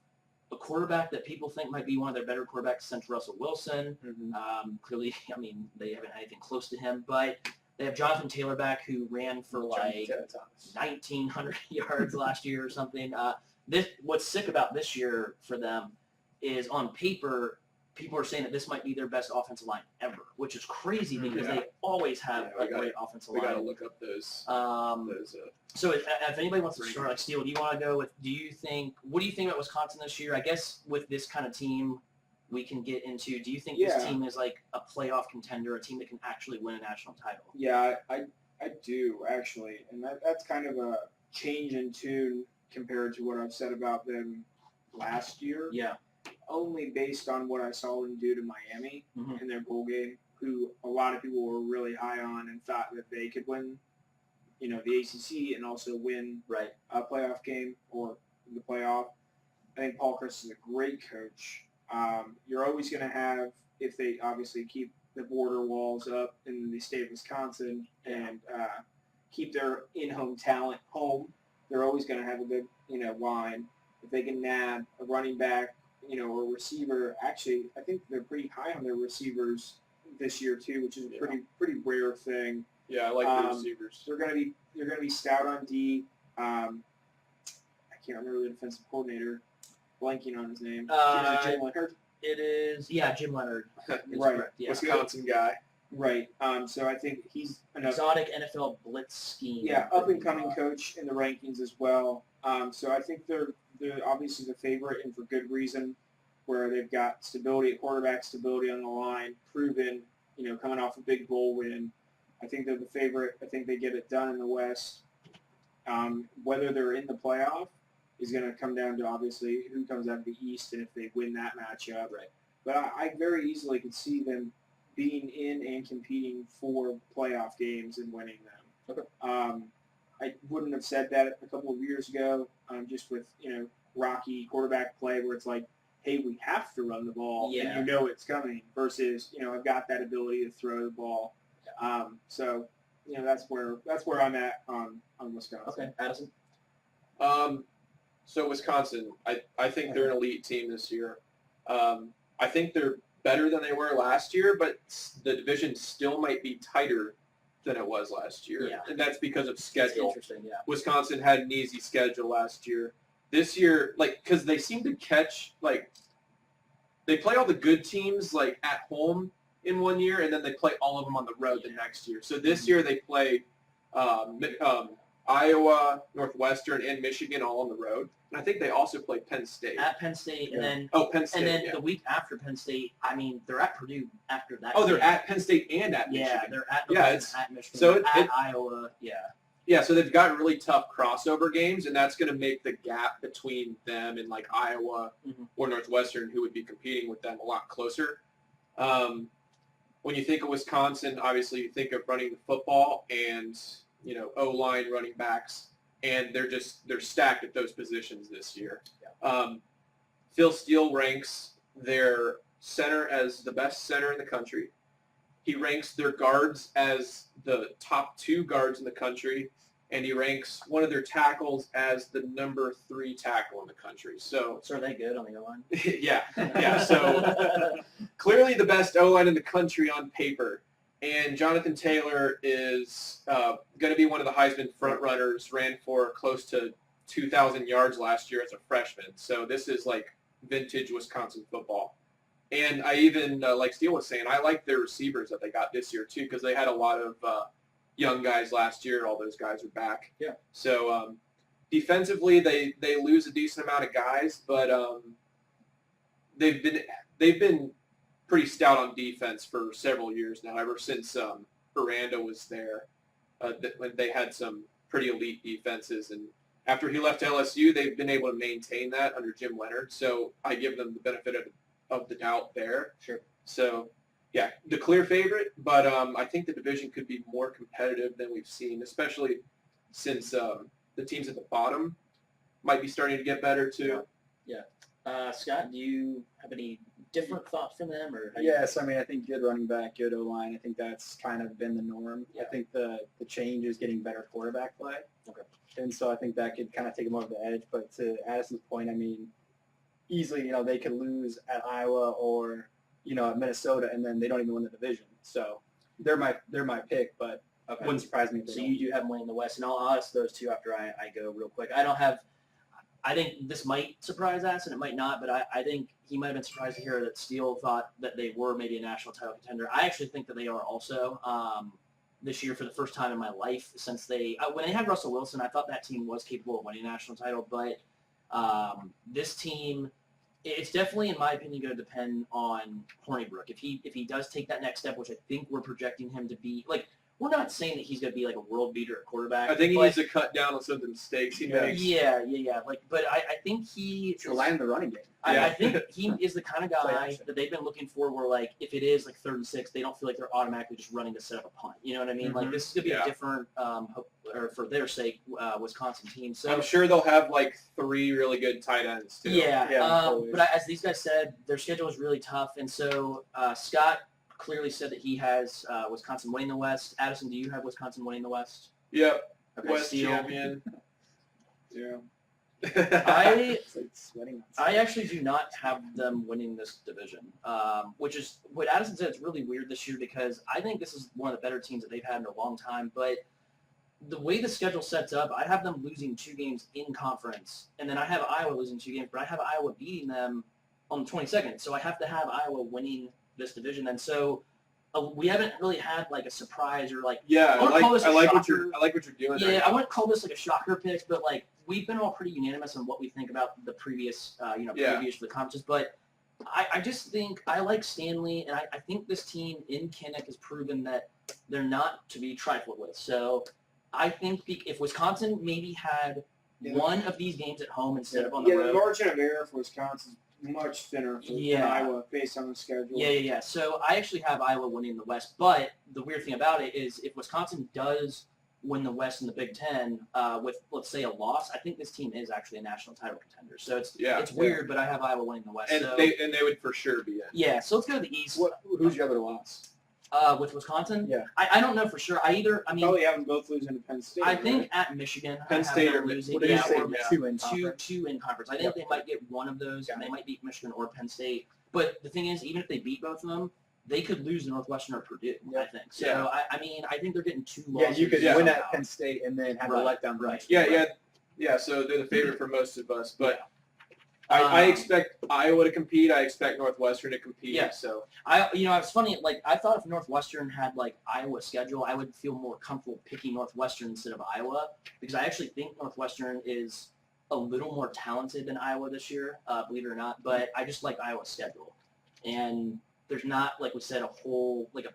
a quarterback that people think might be one of their better quarterbacks since Russell Wilson. Mhm. Clearly, I mean, they haven't had anything close to him, but they have Jonathan Taylor back who ran for like Thomas. 1,900 yards last year or something. What's sick about this year for them is on paper, people are saying that this might be their best offensive line ever, which is crazy because they always have Yeah, a great offensive We got to line. look up those. So if anybody wants to start, like Steele, do you want to go with? What do you think about Wisconsin this year? I guess with this kind of team, we can get into. Do you think this team is like a playoff contender, a team that can actually win a national title? Yeah, I do actually, and that's kind of a change in tune compared to what I've said about them last year. Yeah. only based on what I saw them do to Miami Mhm. in their bowl game, who a lot of people were really high on and thought that they could win, the ACC and also win Right. a playoff game or the playoff. I think Paul Chris is a great coach. You're always going to have, if they obviously keep the border walls up in the state of Wisconsin and keep their in-home talent home, they're always going to have a good, line. If they can nab a running back, or a receiver, actually, I think they're pretty high on their receivers this year too, which is a pretty rare thing. Yeah, I like the receivers. They're going to be stout on D. I can't remember the defensive coordinator. Blanking on his name. Jim Leonard. It is, Jim Leonard. Is Right. correct, yeah. Wisconsin guy. Right. So I think he's an Exotic NFL blitz scheme. Yeah, up and coming coach in the rankings as well. So I think they're obviously the favorite, and for good reason, where they've got stability at quarterback, stability on the line, proven, coming off a big bowl win. I think they're the favorite. I think they get it done in the West. Whether they're in the playoff is going to come down to obviously who comes out of the East and if they win that matchup. Right. But I very easily could see them being in and competing for playoff games and winning them. Okay. I wouldn't have said that a couple of years ago, just with rocky quarterback play where it's like, hey, we have to run the ball, and it's coming. Versus I've got that ability to throw the ball. So that's where I'm at on Wisconsin. Okay, Addison. So Wisconsin, I think they're an elite team this year. I think they're better than they were last year, but the division still might be tighter than it was last year. Yeah. And that's because of That's schedule. interesting, yeah. Wisconsin had an easy schedule last year. This year, because they seem to catch, they play all the good teams, at home in one year, and then they play all of them on the road the next year. So this year they play Iowa, Northwestern, and Michigan all on the road. And I think they also play Penn State. At Penn State, and then Penn State, and then the week after Penn State, they're at Purdue after that. they're game. at Penn State and at Michigan. Yeah, they're at at Michigan. so they're at Iowa. Yeah. Yeah, so they've got really tough crossover games, and that's going to make the gap between them and Iowa or Northwestern, who would be competing with them, a lot closer. When you think of Wisconsin, obviously you think of running the football and O-line, running backs, and they're stacked at those positions this year. Yeah. Phil Steele ranks their center as the best center in the country. He ranks their guards as the top 2 guards in the country, and he ranks one of their tackles as the number 3 tackle in the country. So are they good on the O-line? yeah. So clearly the best O-line in the country on paper. And Jonathan Taylor is going to be one of the Heisman front runners, ran for close to 2,000 yards last year as a freshman. So this is vintage Wisconsin football. And I even, like Steele was saying, I like their receivers that they got this year too, because they had a lot of young guys last year. All those guys are back. Yeah. So defensively, they lose a decent amount of guys, but they've been pretty stout on defense for several years now, ever since Aranda was there. When they had some pretty elite defenses, and after he left LSU, they've been able to maintain that under Jim Leonard. So I give them the benefit of the doubt there. Sure. So, yeah, the clear favorite, but I think the division could be more competitive than we've seen, especially since the teams at the bottom might be starting to get better too. Yeah. Scott, do you have any different thoughts from them? Or Yes, I think good running back, good O-line. I think that's kind of been the norm. Yeah. I think the change is getting better quarterback play. Okay. And so I think that could kind of take them over the edge. But to Addison's point, easily, they could lose at Iowa or, at Minnesota, and then they don't even win the division. So they're my pick, but Okay. wouldn't surprise me if they So don't. you do have them winning the West, and I'll ask those two after I go real quick. I think this might surprise us, and it might not, but I think he might have been surprised to hear that Steele thought that they were maybe a national title contender. I actually think that they are also this year for the first time in my life since when they had Russell Wilson, I thought that team was capable of winning a national title, but this team, it's definitely, in my opinion, going to depend on Hornibrook. If he does take that next step, which I think we're projecting him to be, we're not saying that he's going to be like a world beater at quarterback. I think he but, needs to cut down on some of the mistakes he makes. Yeah. Like, but I think he rely on the running game. I think he is the kind of Play guy action. that they've been looking for where, like, if it is, like, 3rd and 6, they don't feel like they're automatically just running to set up a punt. You know what I mean? Like, this is going to be a different, or for their sake, Wisconsin team. So I'm sure they'll have, like, 3 really good tight ends, too. But as these guys said, their schedule is really tough. And so Scott clearly said that he has Wisconsin winning the West. Addison, do you have Wisconsin winning the West? Yep. Okay, West Steele. champion. Yeah. It's like sweating. I actually do not have them winning this division, which is what Addison said. It's really weird this year because I think this is one of the better teams that they've had in a long time. But the way the schedule sets up, I have them losing 2 games in conference, and then I have Iowa losing 2 games, but I have Iowa beating them on the 22nd. So I have to have Iowa winning this division, and so we haven't really had like a surprise or like Yeah, I like what you're doing. yeah, right I wouldn't call this like a shocker pick, but like we've been all pretty unanimous on what we think about the previous, previews for the conferences. But I just think I like Stanley, and I think this team in Kinnick has proven that they're not to be trifled with. So I think if Wisconsin maybe had one of these games at home instead of on the road. The margin of error for Wisconsin is much thinner than Iowa based on the schedule. Yeah. So I actually have Iowa winning the West, but the weird thing about it is if Wisconsin does win the West in the Big Ten with, let's say, a loss, I think this team is actually a national title contender. So it's weird, but I have Iowa winning the West. And so, they would for sure be in. Yeah, so let's go to the East. Who's your other loss? With Wisconsin? Yeah. I don't know for sure. Probably have them both losing to Penn State. I think at Michigan, Penn I have State them or losing. What did you say? or 2 in conference. two in conference. I think they might get one of those, and they might beat Michigan or Penn State. But the thing is, even if they beat both of them, they could lose to Northwestern or Purdue, I think. So, I think they're getting 2 losses. Yeah, you could win at Penn State and then have a letdown. Right. Yeah. So they're the favorite for most of us, but I expect Iowa to compete. I expect Northwestern to compete. Yeah. So it's funny. Like I thought if Northwestern had like Iowa schedule, I would feel more comfortable picking Northwestern instead of Iowa because I actually think Northwestern is a little more talented than Iowa this year, believe it or not. But I just like Iowa's schedule, and there's not, like we said, a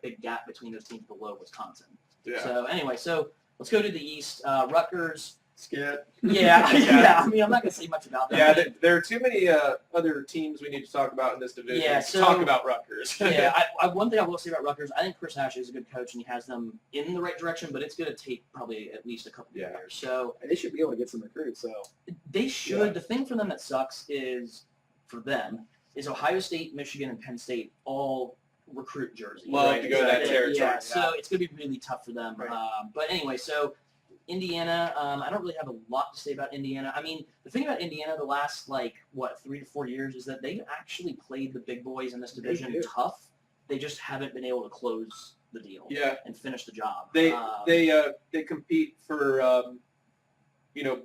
big gap between those teams below Wisconsin. Yeah. So anyway, let's go to the East. Rutgers. Skip. Yeah. I mean, I'm not gonna say much about that. Yeah, there are too many other teams we need to talk about in this division. Yeah, to talk about Rutgers. One thing I will say about Rutgers, I think Chris Ash is a good coach and he has them in the right direction, but it's going to take probably at least a couple of years. So they should be able to get some recruits. So they should. Yeah. The thing for them that sucks is Ohio State, Michigan, and Penn State all recruit Jersey. Love to go to that territory. Yeah, so it's going to be really tough for them. Right. But anyway, so Indiana, I don't really have a lot to say about Indiana. I mean, the thing about Indiana the last, 3 to 4 years is that they've actually played the big boys in this division tough. They just haven't been able to close the deal and finish the job. They compete for,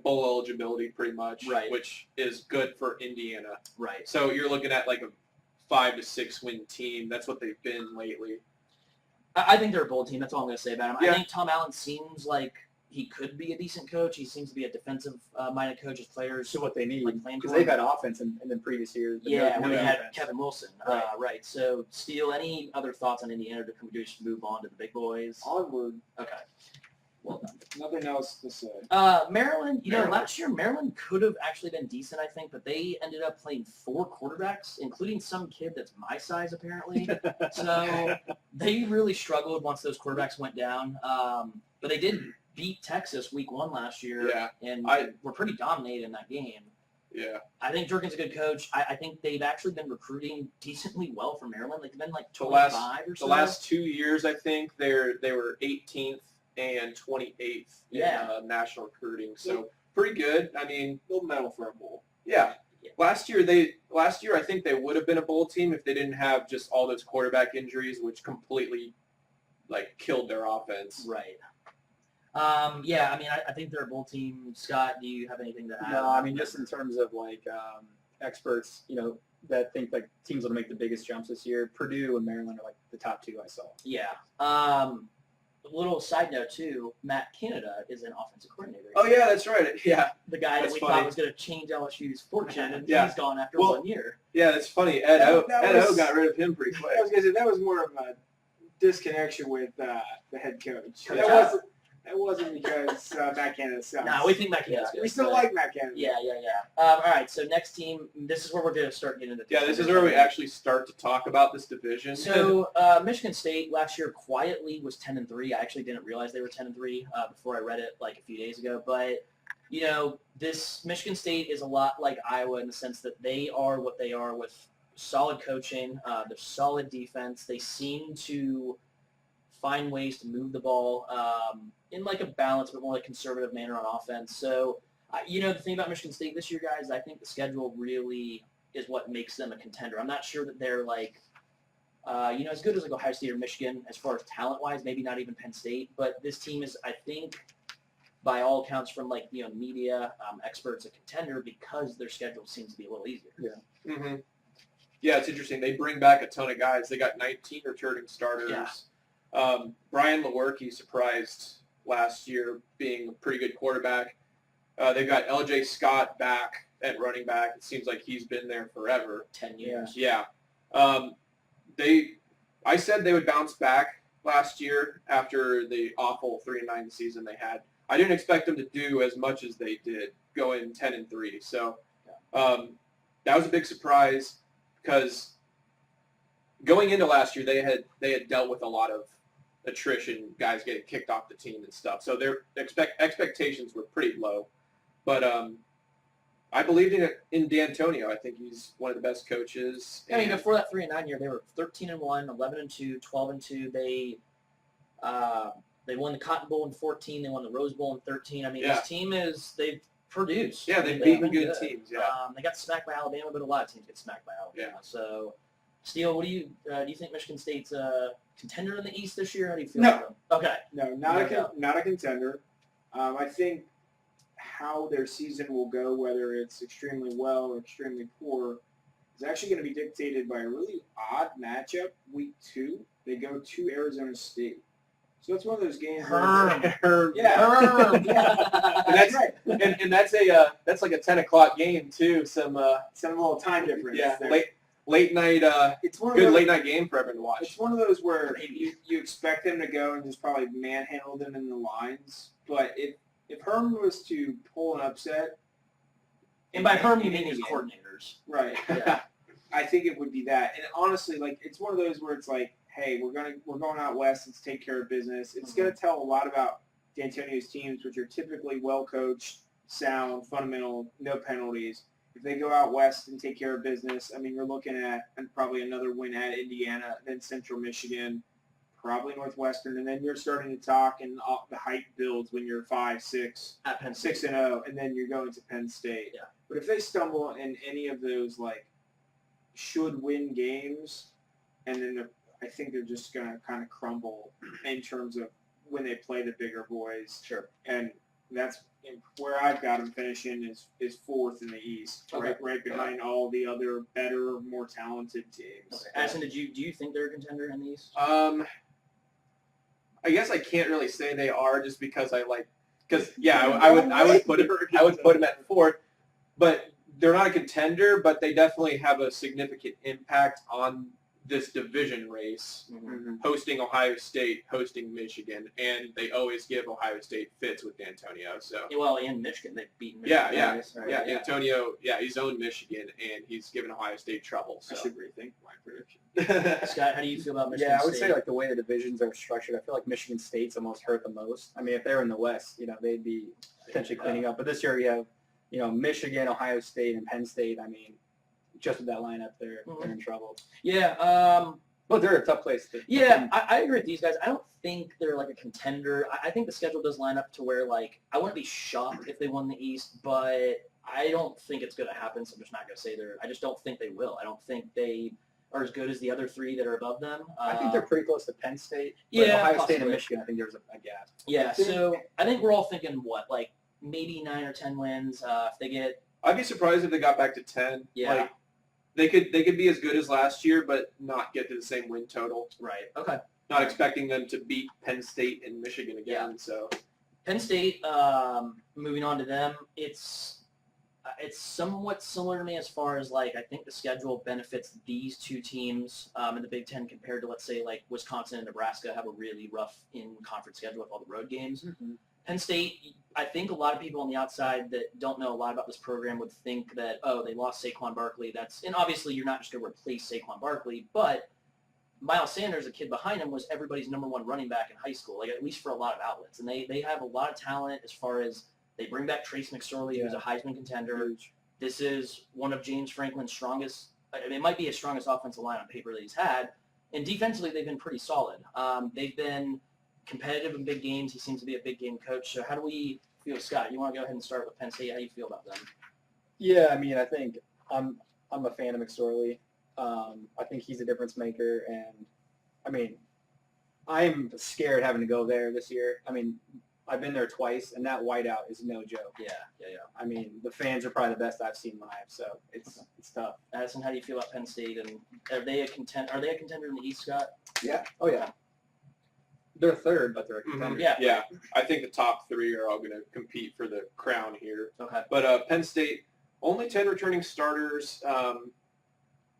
bowl eligibility pretty much, right, which is good for Indiana. Right. So you're looking at like a 5 to 6 win team. That's what they've been lately. I think they're a bowl team. That's all I'm going to say about them. Yeah. I think Tom Allen seems like he could be a decent coach. He seems to be a defensive-minded coach. His players what they need because they've had offense in the previous years. We had Kevin Wilson. Right. So, Steele, any other thoughts on Indiana to just move on to the big boys? Onward. Okay. Well done. Nothing else to say. Maryland, last year Maryland could have actually been decent, I think, but they ended up playing 4 quarterbacks, including some kid that's my size, apparently. So they really struggled once those quarterbacks went down. But they did beat Texas week 1 last year, and were pretty dominated in that game. Yeah. I think Durkin's a good coach. I think they've actually been recruiting decently well for Maryland. They've been like 25 or so. The last 2 years, I think, they were 18th and 28th in national recruiting. So pretty good. I mean, they'll medal for a bowl. Yeah. Last year, I think they would have been a bowl team if they didn't have just all those quarterback injuries, which completely killed their offense. Right. I think they're a bowl team. Scott, do you have anything to add? No, I mean, just in terms of experts, that think teams will make the biggest jumps this year. Purdue and Maryland are the top 2 I saw. Yeah. A little side note too, Matt Canada is an offensive coordinator. Oh yeah, that's right. Yeah. The guy that we thought was going to change LSU's fortune, and he's gone after 1 year. Yeah, that's funny. Ed O got rid of him pretty quick. I was going to say that was more of a disconnection with the head coach. Coach That wasn't because Matt Canada sucks. No, we think Matt Canada's good. We still but- like Matt Canada. Yeah. All right, so next team, this is where we're going to start getting into Yeah, this is where we actually start to talk about this division. So Michigan State last year quietly was 10-3. I actually didn't realize they were 10-3 before I read it like a few days ago. But this Michigan State is a lot like Iowa in the sense that they are what they are with solid coaching, their solid defense. They seem to find ways to move the ball in like a balanced but more like conservative manner on offense. So, the thing about Michigan State this year, guys, I think the schedule really is what makes them a contender. I'm not sure that they're like, as good as like Ohio State or Michigan as far as talent-wise, maybe not even Penn State, but this team is, I think, by all accounts from like, media experts, a contender because their schedule seems to be a little easier. Yeah. Mm-hmm. Yeah, it's interesting. They bring back a ton of guys. They got 19 returning starters. Yeah. Brian Lewerke surprised last year being a pretty good quarterback. They've got L.J. Scott back at running back. It seems like he's been there forever. 10 years. Yeah. I said they would bounce back last year after the awful 3-9 season they had. I didn't expect them to do as much as they did, going 10-3. So that was a big surprise because going into last year they had dealt with a lot of attrition, guys getting kicked off the team and stuff. So their expectations were pretty low. But I believed in D'Antonio. I think he's one of the best coaches. I mean, before that 3-9 year, they were 13-1, 11-2, 12-2. They won the Cotton Bowl in 14. They won the Rose Bowl in 13. I mean, This team they've produced. Yeah, I mean, they've they've beaten been good teams. Yeah. They got smacked by Alabama, but a lot of teams get smacked by Alabama. Yeah. So, Steele, what do you think Michigan State's a contender in the East this year? How do you feel No. about them? Okay. No, not a contender. I think how their season will go, whether it's extremely well or extremely poor, is actually going to be dictated by a really odd matchup. Week 2, they go to Arizona State. So it's one of those games. Herm. Yeah. And that's right. and that's like a 10 o'clock game too. Some little time difference. yeah there. late night It's one of good those, late night game for everyone to watch. It's one of those where you expect them to go and just probably manhandle them in the lines. But if Herm was to pull an upset, And by Herm, you in mean any his game, coordinators. right? Yeah. I think it would be that. And honestly, like it's one of those where it's like, hey, we're going out west. Let's take care of business. It's going to tell a lot about D'Antonio's teams, which are typically well coached, sound, fundamental, no penalties. If they go out west and take care of business, I mean, you're looking at probably another win at Indiana, then Central Michigan, probably Northwestern, and then you're starting to talk, and the hype builds when you're 5-6, At Penn State. 6-0, and then you're going to Penn State. Yeah. But if they stumble in any of those like should win games, and then I think they're just going to kind of crumble in terms of when they play the bigger boys. Sure. And that's where I've got them finishing is fourth in the East, Okay. right behind all the other better, more talented teams. Okay. Addison, do you think they're a contender in the East? I guess I can't really say they are just because I would put them at fourth, but they're not a contender, but they definitely have a significant impact on this division race, Mm-hmm. hosting Ohio State, hosting Michigan, and they always give Ohio State fits with D'Antonio. So Well, in Michigan, they've beaten Michigan. yeah, Right? yeah, D'Antonio, he's owned Michigan, and he's given Ohio State trouble. I So. should rethink my prediction. Scott, how do you feel about Michigan Yeah, I would State? say like the way the divisions are structured, I feel like Michigan State's almost hurt the most. I mean, if they were in the West, they'd be potentially cleaning up. But this year you have, Michigan, Ohio State, and Penn State. I mean, just with that lineup, they're in trouble. Yeah, But they're a tough place to. yeah, I agree with these guys. I don't think they're like a contender. I think the schedule does line up to where like I wouldn't be shocked if they won the East, but I don't think it's going to happen. So I'm just not going to say they're. I just don't think they will. I don't think they are as good as the other three that are above them. I think they're pretty close to Penn State. But Yeah, Ohio State possibly. and Michigan, I think there's a gap. Yeah, so I think we're all thinking what, like maybe 9 or 10 wins. If they get I'd be surprised if they got back to 10. Yeah. Like, they could be as good as last year, but not get to the same win total. right, okay. Not expecting them to beat Penn State and Michigan again. So Penn State, moving on to them, it's it's somewhat similar to me as far as like I think the schedule benefits these two teams in the Big Ten compared to let's say like Wisconsin and Nebraska have a really rough in-conference schedule with all the road games. Mm-hmm. Penn State, I think a lot of people on the outside that don't know a lot about this program would think that, oh, they lost Saquon Barkley. And obviously you're not just going to replace Saquon Barkley, but Miles Sanders, the kid behind him, was everybody's number one running back in high school, like at least for a lot of outlets. And they have a lot of talent as far as they bring back Trace McSorley, who's a Heisman contender. This is one of James Franklin's strongest, I mean, it might be his strongest offensive line on paper that he's had. And defensively, they've been pretty solid. They've been competitive in big games. He seems to be a big game coach. So how do we feel, Scott? You want to go ahead and start with Penn State? How do you feel about them? Yeah, I mean, I think I'm a fan of McSorley. I think he's a difference maker, and I mean, I'm scared having to go there this year. I mean, I've been there twice, and that whiteout is no joke. Yeah. I mean, the fans are probably the best I've seen live, so it's tough. Addison, how do you feel about Penn State? And are they a contender in the East, Scott? Yeah. Oh yeah. They're third, but they're a contender. Yeah. Yeah, I think the top three are all going to compete for the crown here. Okay. But Penn State, only 10 returning starters.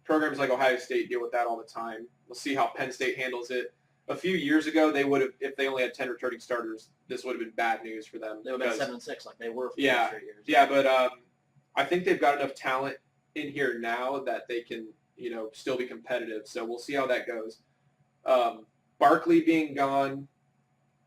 Programs like Ohio State deal with that all the time. We'll see how Penn State handles it. A few years ago, they would have, if they only had 10 returning starters, this would have been bad news for them. They would have been 7-6 like they were for 3 straight years. Yeah, but I think they've got enough talent in here now that they can, still be competitive. So we'll see how that goes. Barkley being gone,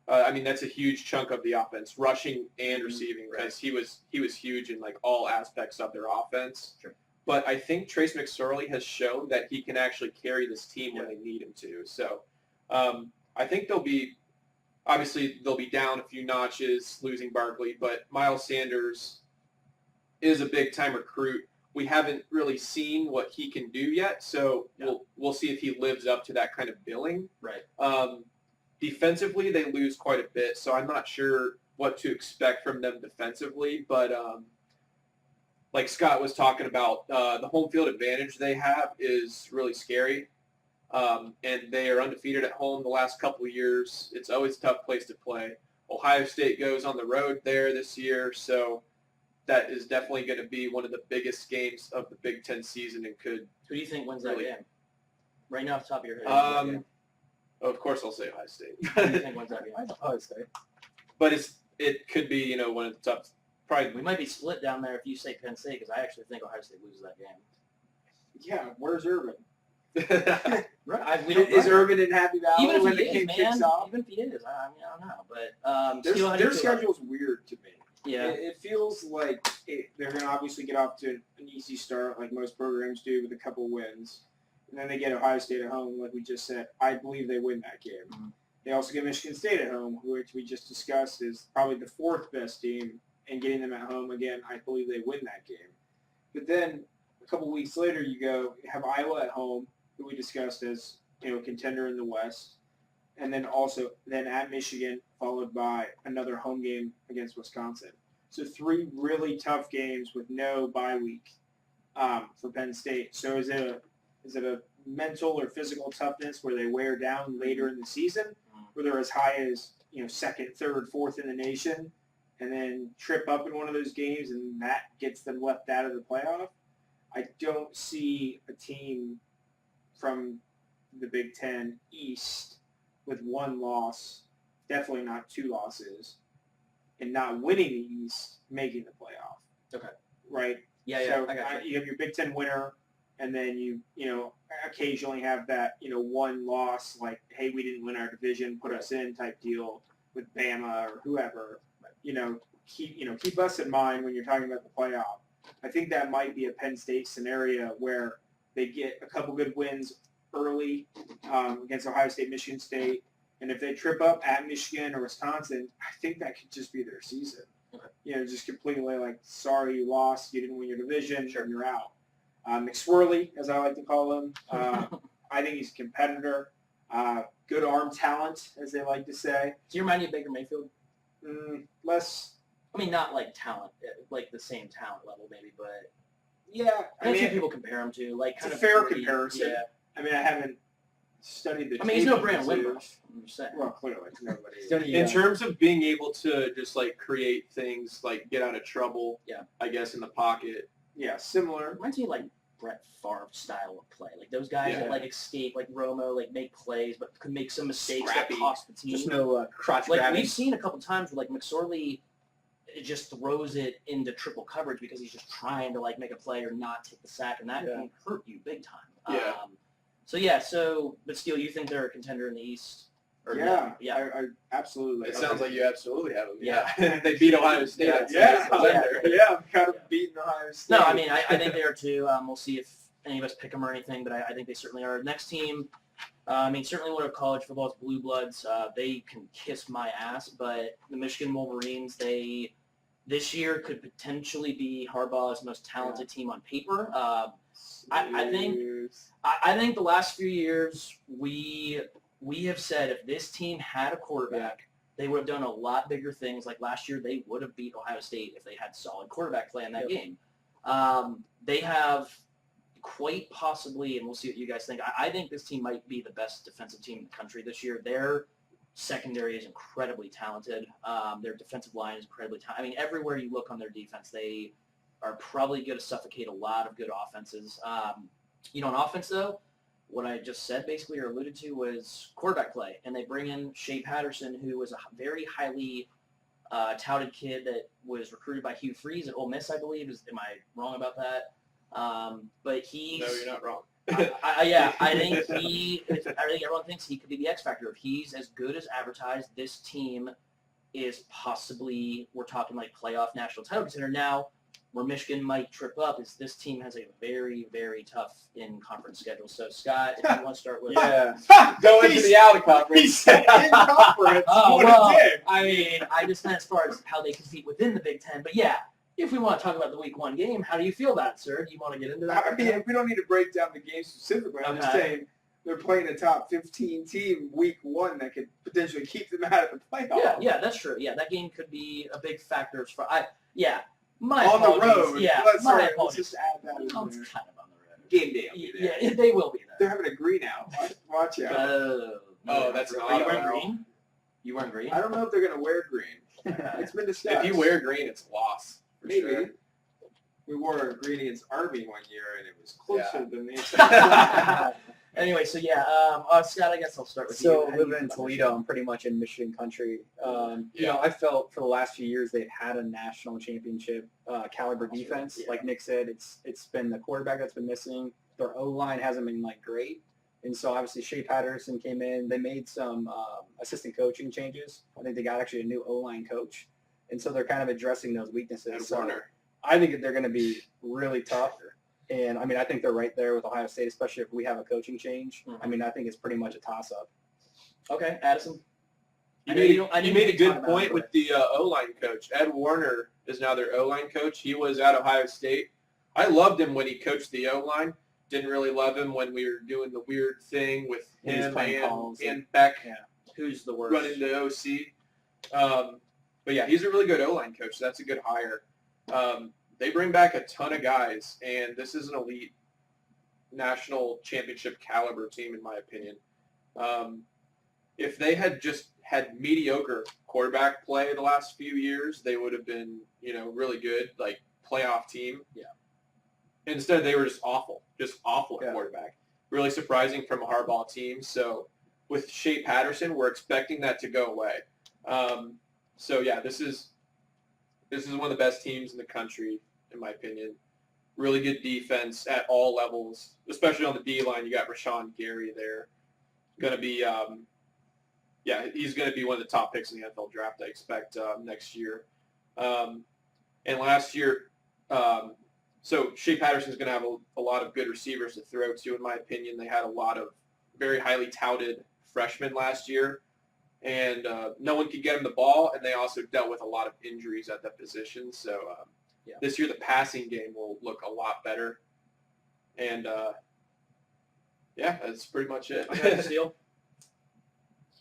I mean, that's a huge chunk of the offense, rushing and receiving, because he was huge in like all aspects of their offense. Sure. But I think Trace McSorley has shown that he can actually carry this team when they need him to. So I think they'll be down a few notches losing Barkley, but Miles Sanders is a big-time recruit. We haven't really seen what he can do yet, so we'll see if he lives up to that kind of billing. Right. Defensively, they lose quite a bit, so I'm not sure what to expect from them defensively, but like Scott was talking about, the home field advantage they have is really scary, and they are undefeated at home the last couple of years. It's always a tough place to play. Ohio State goes on the road there this year, so that is definitely going to be one of the biggest games of the Big Ten season and could. Who do you think wins that game? Right now off the top of your head. Of course I'll say Ohio State. Who do you think wins that game? Ohio State. But it could be, one of the top. Probably. We might be split down there if you say Penn State, because I actually think Ohio State loses that game. Yeah, where's Urban? Right. Is Urban in Happy Valley even when if the he game is, kicks man, off? even if he is, I mean, I don't know. But Their schedule's weird to me. Yeah. It feels like they're going to obviously get off to an easy start like most programs do with a couple wins. And then they get Ohio State at home, like we just said. I believe they win that game. Mm-hmm. They also get Michigan State at home, which we just discussed is probably the fourth best team. And getting them at home, again, I believe they win that game. But then a couple weeks later, you have Iowa at home, who we discussed as a contender in the West. And then also at Michigan, followed by another home game against Wisconsin. So 3 really tough games with no bye week for Penn State. So is it a mental or physical toughness where they wear down later in the season, where they're as high as second, third, fourth in the nation, and then trip up in one of those games and that gets them left out of the playoff? I don't see a team from the Big Ten East with 1 loss, definitely not 2 losses, and not winning the East making the playoff. Okay. Right? Yeah, So I got you. you have your Big Ten winner, and then you occasionally have that, 1 loss, like, hey, we didn't win our division, put us in type deal with Bama or whoever. Keep us in mind when you're talking about the playoff. I think that might be a Penn State scenario where they get a couple good wins early against Ohio State, Michigan State, and if they trip up at Michigan or Wisconsin, I think that could just be their season. Okay. Just completely like, sorry you lost, you didn't win your division, and you're out. McSwirly, as I like to call him, I think he's a competitor. Good arm talent, as they like to say. Do you remind you of Baker Mayfield? Less. I mean, not like talent, like the same talent level, maybe, but Yeah, I mean, people compare him to like it's kind a of fair pretty- comparison. Yeah, I mean, I haven't studied the I mean, he's no tape Brandon too. Lindros. I'm just saying. Well, clearly, nobody. He's only, In terms of being able to just like create things, like get out of trouble, Yeah. I guess in the pocket. Yeah, similar. Reminds me of, like, Brett Favre style of play. Like those guys Yeah. that like escape, like Romo, like make plays, but could make some mistakes Scrappy. that cost the team. just no crotch Like grabbing. we've seen a couple times where like McSorley just throws it into triple coverage because he's just trying to like make a play or not take the sack, and that Yeah. can hurt you big time. Yeah. But Steele, you think they're a contender in the East? Or Yeah, no? Yeah. I absolutely. It sounds like you absolutely have them. Yeah. They beat Ohio State. Yeah, I'd say yeah, it's a contender. I'm kind of beating Ohio State. No, I mean I think they are too. We'll see if any of us pick them or anything, but I think they certainly are. Next team. Certainly one of college football's blue bloods. They can kiss my ass, but the Michigan Wolverines, this year could potentially be Harbaugh's most talented team on paper. I think the last few years we have said if this team had a quarterback, they would have done a lot bigger things. Like last year, they would have beat Ohio State if they had solid quarterback play in that game. They have quite possibly, and we'll see what you guys think. I think this team might be the best defensive team in the country this year. Their secondary is incredibly talented. Their defensive line is incredibly talented. I mean, everywhere you look on their defense, they are probably going to suffocate a lot of good offenses. On offense, though, what I just said basically or alluded to was quarterback play. And they bring in Shea Patterson, who was a very highly touted kid that was recruited by Hugh Freeze at Ole Miss, I believe. Am I wrong about that? But he's... No, you're not wrong. I think everyone thinks he could be the X factor. If he's as good as advertised, this team is possibly, we're talking like playoff national title contender. Now, where Michigan might trip up is this team has a very, very tough in-conference schedule. So, Scott, if you want to start with... Yeah. Go into the out of conference. He said in conference. Oh, what well, he did. I mean, I just meant as far as how they compete within the Big Ten. But, yeah, if we want to talk about the Week 1 game, how do you feel about it, sir? Do you want to get into that? I mean, we don't need to break down the game specifically. I'm just Okay. saying they're playing a top 15 team Week 1 that could potentially keep them out of the playoffs. Yeah, that's true. Yeah, that game could be a big factor. My On the apologies. road. Yeah, Let's my let's just apologies. add that in It's there. kind of on the road. Game day will be there. Yeah, they will be They're there. having a green out. Watch out. Oh, that's Are not you wearing allowed. green? You wearing green? I don't know if they're going to wear green. It's been discussed. If you wear green, it's a loss. For Maybe. Sure. We wore green against Army one year, and it was closer than the Anyway, so Scott, I guess I'll start with you. So How do you living in feel about Toledo, I'm pretty much in Michigan country. I felt for the last few years they've had a national championship caliber defense. Yeah. Like Nick said, it's been the quarterback that's been missing. Their O-line hasn't been like great. And so obviously Shea Patterson came in. They made some assistant coaching changes. I think they got actually a new O-line coach. And so they're kind of addressing those weaknesses. And So Warner. I I think they're going to be really tough. And, I mean, I think they're right there with Ohio State, especially if we have a coaching change. Mhm. I mean, I think it's pretty much a toss-up. Okay, Addison. You I know made, you don't- I know you you made a can good talk about point it, with the O-line coach. Ed Warner is now their O-line coach. He was at Ohio State. I loved him when he coached the O-line. Didn't really love him when we were doing the weird thing with When he was him playing calls and Beck Who's the worst? running the OC. But yeah, he's a really good O-line coach. That's a good hire. They bring back a ton of guys, and this is an elite national championship caliber team, in my opinion. If they had just had mediocre quarterback play the last few years, they would have been, really good, like playoff team. Yeah. Instead, they were just awful at Yeah. quarterback. Really surprising from a Harbaugh team. So with Shea Patterson, we're expecting that to go away. This is one of the best teams in the country, in my opinion. Really good defense at all levels, especially on the D line. You got Rashawn Gary there. Going to be, he's going to be one of the top picks in the NFL draft, I expect, next year. And last year, so Shea Patterson's going to have a lot of good receivers to throw to, in my opinion. They had a lot of very highly touted freshmen last year, and no one could get him the ball, and they also dealt with a lot of injuries at that position. So this year the passing game will look a lot better. And, that's pretty much it. Okay, Steele.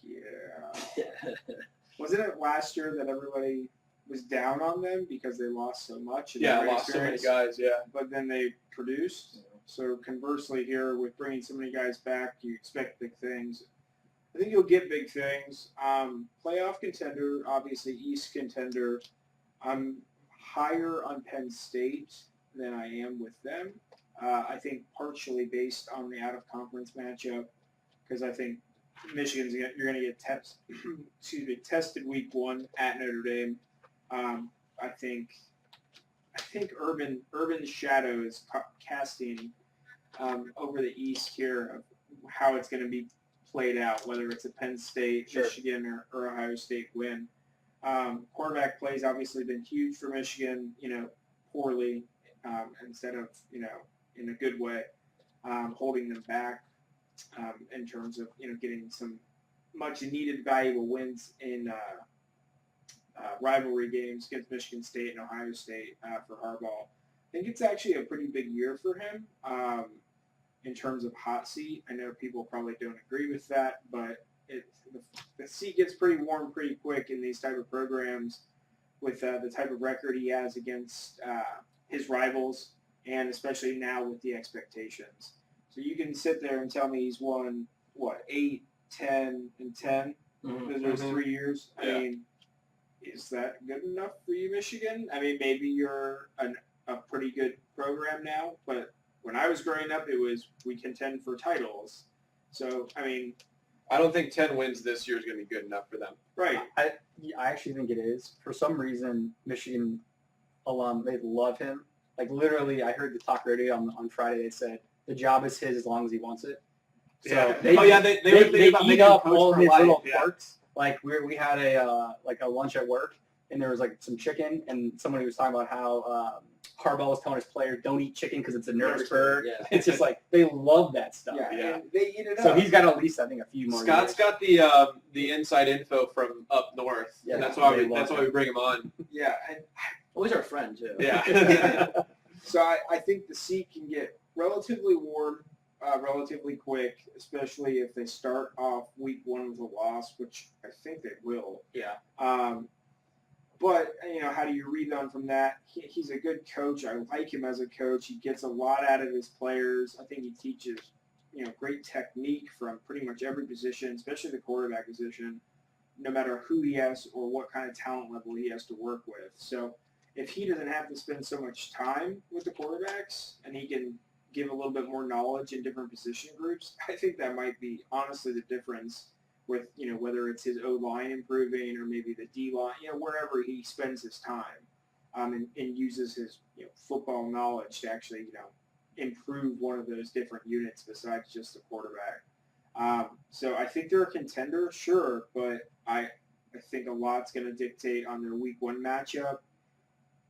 Yeah. Wasn't it last year that everybody was down on them because they lost so much? And Yeah, their lost so many experience, guys, yeah. But then they produced. So conversely here, with bringing so many guys back, you expect big things. I think you'll get big things. Playoff contender, obviously East contender. I'm higher on Penn State than I am with them. I think partially based on the out-of-conference matchup, because I think you're going to get tested week 1 at Notre Dame. I think Urban's shadow is casting over the East here of how it's going to be played out, whether it's a Penn State, Sure. Michigan, or Ohio State win. Quarterback play's obviously been huge for Michigan, poorly instead of, in a good way, holding them back in terms of, getting some much needed valuable wins in rivalry games against Michigan State and Ohio State for Harbaugh. I think it's actually a pretty big year for him in terms of hot seat. I know people probably don't agree with that, but the seat gets pretty warm pretty quick in these type of programs with the type of record he has against his rivals, and especially now with the expectations. So you can sit there and tell me he's won, 8, 10, and 10 those 3 years. Yeah. I mean, is that good enough for you, Michigan? I mean, maybe you're a pretty good program now, but when I was growing up, it was we contend for titles. So, I mean, I don't think 10 wins this year is going to be good enough for them. right. I actually think it is. For some reason, Michigan alum, they love him. Like, literally, I heard the talk radio on Friday. They said the job is his as long as he wants it. So Yeah. they, Oh, yeah, they were thinking about eat making up him coach all for his life, little yeah. quirks. Like, we had a lunch at work, and there was, some chicken, and somebody was talking about how Harbaugh was telling his players, don't eat chicken because it's a nervous bird. Yeah. It's just like, they love that stuff. Yeah, Yeah. and they eat it So up. he's got at least, I think, a few more Scott's years. got the inside info from up north. Yeah, And that's why they we love him. bring him on. Yeah, and Well, he's our friend, too. Yeah. so I think the seat can get relatively warm, relatively quick, especially if they start off week 1 with a loss, which I think they will. Yeah. But, how do you rebound from that? He's a good coach. I like him as a coach. He gets a lot out of his players. I think he teaches, great technique from pretty much every position, especially the quarterback position, no matter who he has or what kind of talent level he has to work with. So if he doesn't have to spend so much time with the quarterbacks and he can give a little bit more knowledge in different position groups, I think that might be honestly the difference with, whether it's his O-line improving or maybe the D-line, wherever he spends his time and uses his football knowledge to actually, improve one of those different units besides just the quarterback. So I think they're a contender, sure, but I think a lot's going to dictate on their week 1 matchup.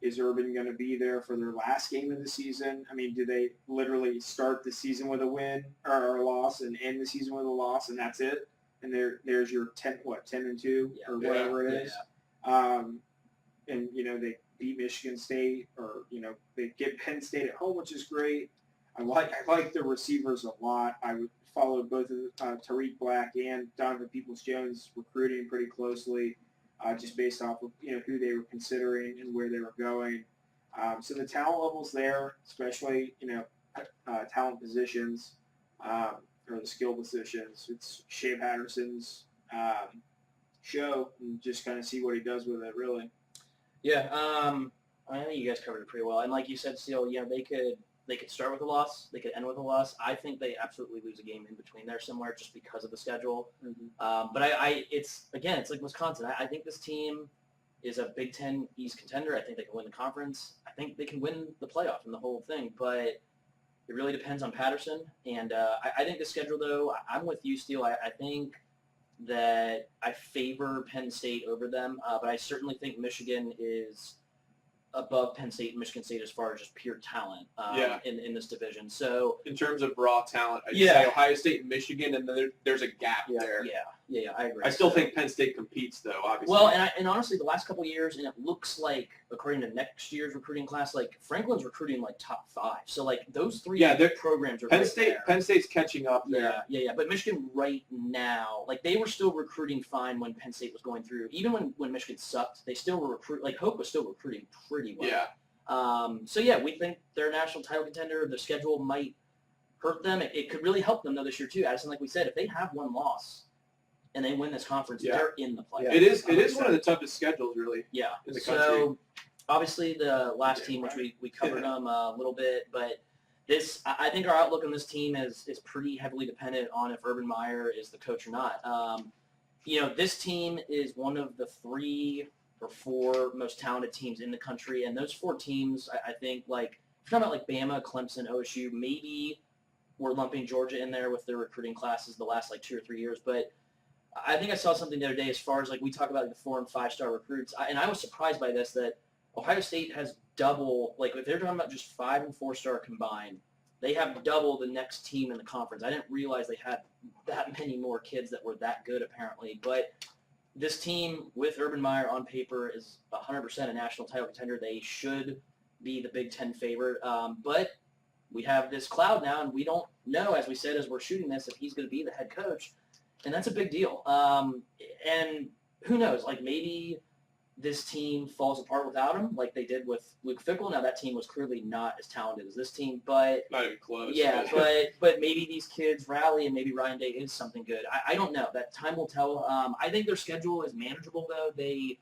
Is Urban going to be there for their last game of the season? I mean, do they literally start the season with a win or a loss and end the season with a loss, and that's it? And there's your 10-2 or whatever it is. And they beat Michigan State, or they get Penn State at home, which is great. I like the receivers a lot. I would follow both of Tariq Black and Donovan Peoples-Jones recruiting pretty closely, just based off of who they were considering and where they were going. So the talent level's there, especially talent positions. Or the skill positions. It's Shea Patterson's show, and just kind of see what he does with it, really. Yeah, I think you guys covered it pretty well. And like you said, Steele, they could start with a loss. They could end with a loss. I think they absolutely lose a game in between there somewhere just because of the schedule. Mm-hmm. But it's like Wisconsin. I think this team is a Big Ten East contender. I think they can win the conference. I think they can win the playoff and the whole thing. But it really depends on Patterson. And I think the schedule, though, I'm with you, Steele. I think that I favor Penn State over them. But I certainly think Michigan is above Penn State and Michigan State as far as just pure talent in this division. So In terms of raw talent, I'd Yeah. say Ohio State and Michigan, and then there's a gap there. yeah, I agree. I still think Penn State competes, though, obviously. Well, and honestly, the last couple of years, and it looks like, according to next year's recruiting class, like Franklin's recruiting like top 5. So like those 3 programs are Penn right State. there. Penn State's catching up there. Yeah. But Michigan right now, like they were still recruiting fine when Penn State was going through. Even when Michigan sucked, they still were like Hope was still recruiting pretty well. Yeah. So yeah, we think they're a national title contender. The schedule might hurt them. It could really help them though this year too. Addison, like we said, if they have one loss and they win this conference, they're in the playoffs. It is one of the toughest schedules really. Yeah. In the country. So obviously the last team, which we covered them a little bit, but I think our outlook on this team is pretty heavily dependent on if Urban Meyer is the coach or not. This team is one of the 3 or 4 most talented teams in the country, and those 4 teams, I think, like, if you're talking about like Bama, Clemson, OSU, maybe we're lumping Georgia in there with their recruiting classes the last like 2 or 3 years, but I think I saw something the other day as far as like we talk about the 4 and 5-star recruits, and I was surprised by this, that Ohio State has double, like if they're talking about just 5 and 4-star combined, they have double the next team in the conference. I didn't realize they had that many more kids that were that good apparently, but this team with Urban Meyer on paper is 100% a national title contender. They should be the Big Ten favorite, but we have this cloud now, and we don't know, as we said, as we're shooting this, if he's going to be the head coach, and that's a big deal. And who knows, like maybe this team falls apart without him, like they did with Luke Fickell. Now that team was clearly not as talented as this team, but Not even close. yeah, but maybe these kids rally, and maybe Ryan Day is something good. I don't know. That time will tell. I think their schedule is manageable though. They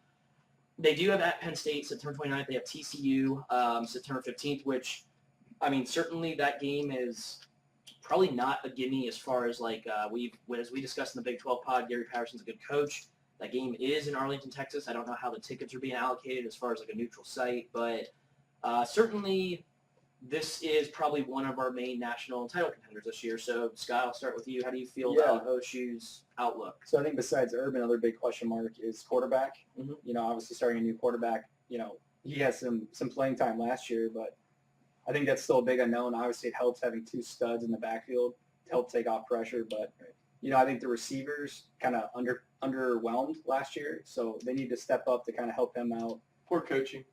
do have at Penn State September 29th. They have TCU September 15th, which, I mean, certainly that game is probably not a gimme as far as like as we discussed in the Big 12 pod. Gary Patterson's a good coach. That game is in Arlington, Texas. I don't know how the tickets are being allocated as far as like a neutral site, but certainly this is probably one of our main national title contenders this year. So, Scott, I'll start with you. How do you feel about OSU's outlook? So I think besides Urban, another big question mark is quarterback. Mm-hmm. Obviously starting a new quarterback, he has some playing time last year, but I think that's still a big unknown. Obviously, it helps having 2 studs in the backfield to help take off pressure, but I think the receivers kind of underwhelmed last year, so they need to step up to kind of help him out. Poor coaching.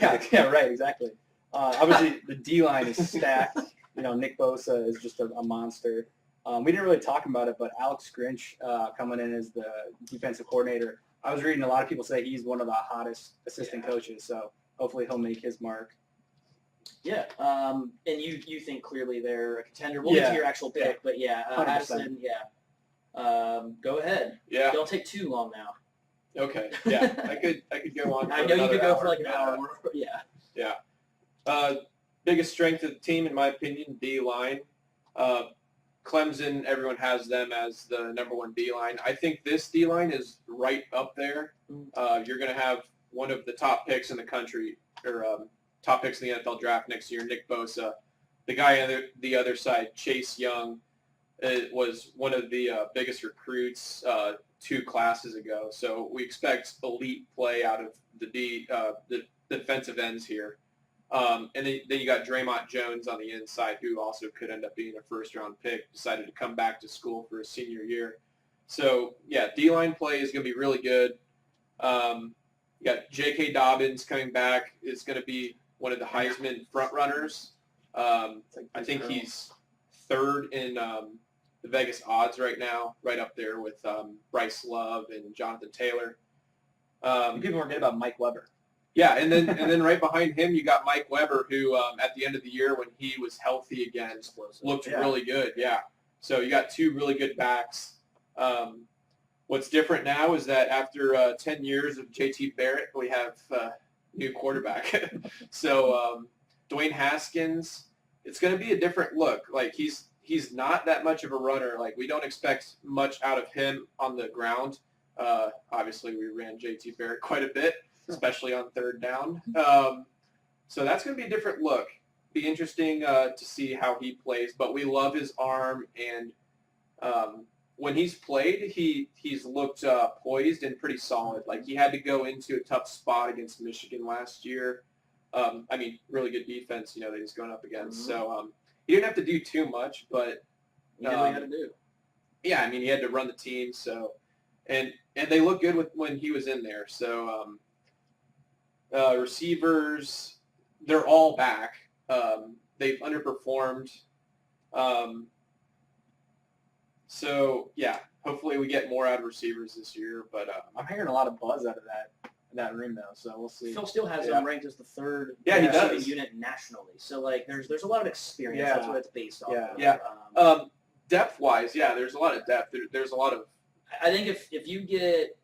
Yeah, right, exactly. Obviously, the D-line is stacked. Nick Bosa is just a monster. We didn't really talk about it, but Alex Grinch coming in as the defensive coordinator, I was reading a lot of people say he's one of the hottest assistant coaches, so hopefully he'll make his mark. Yeah, and you think clearly they're a contender. We'll get to your actual pick, but Addison, go ahead. Yeah. Don't take too long now. Okay. Yeah, I could go on. I know you could go hour. for like an hour. Yeah. Yeah. Biggest strength of the team, in my opinion, D-line. Clemson, everyone has them as the number 1 D-line. I think this D-line is right up there. You're going to have one of the top picks in the country, or top picks in the NFL draft next year, Nick Bosa. The guy on the other side, Chase Young, was one of the biggest recruits 2 classes ago. So we expect elite play out of the defensive ends here. And then you got Draymond Jones on the inside, who also could end up being a first-round pick, decided to come back to school for his senior year. So, yeah, D-line play is going to be really good. You got J.K. Dobbins coming back, is going to be one of the Heisman front-runners. I think he's 3rd in the Vegas odds right now, right up there with Bryce Love and Jonathan Taylor. People forget about Mike Weber. Yeah, and then right behind him you got Mike Weber, who at the end of the year when he was healthy again looked really good. Yeah, so you got 2 really good backs. What's different now is that after 10 years of JT Barrett, we have a new quarterback. So Dwayne Haskins, it's going to be a different look. Like he's not that much of a runner. Like we don't expect much out of him on the ground. Obviously, we ran JT Barrett quite a bit, especially on 3rd down. So that's going to be a different look. Be interesting to see how he plays. But we love his arm, and when he's played, he's looked poised and pretty solid. Like he had to go into a tough spot against Michigan last year. I mean, really good defense, that he's going up against. So he didn't have to do too much, but he did what he had to do. Yeah, I mean, he had to run the team. So and they look good when he was in there. So receivers, they're all back. They've underperformed. So, yeah, hopefully we get more out of receivers this year. But I'm hearing a lot of buzz out of that that room though, so we'll see. Phil Steele has Yeah. him ranked as the third Yeah, he receiving does. unit nationally. So like, there's a lot of experience. Yeah. That's what it's based off. Yeah. Of. Yeah. Depth-wise, yeah, there's a lot of depth. There's a lot of I think if you get,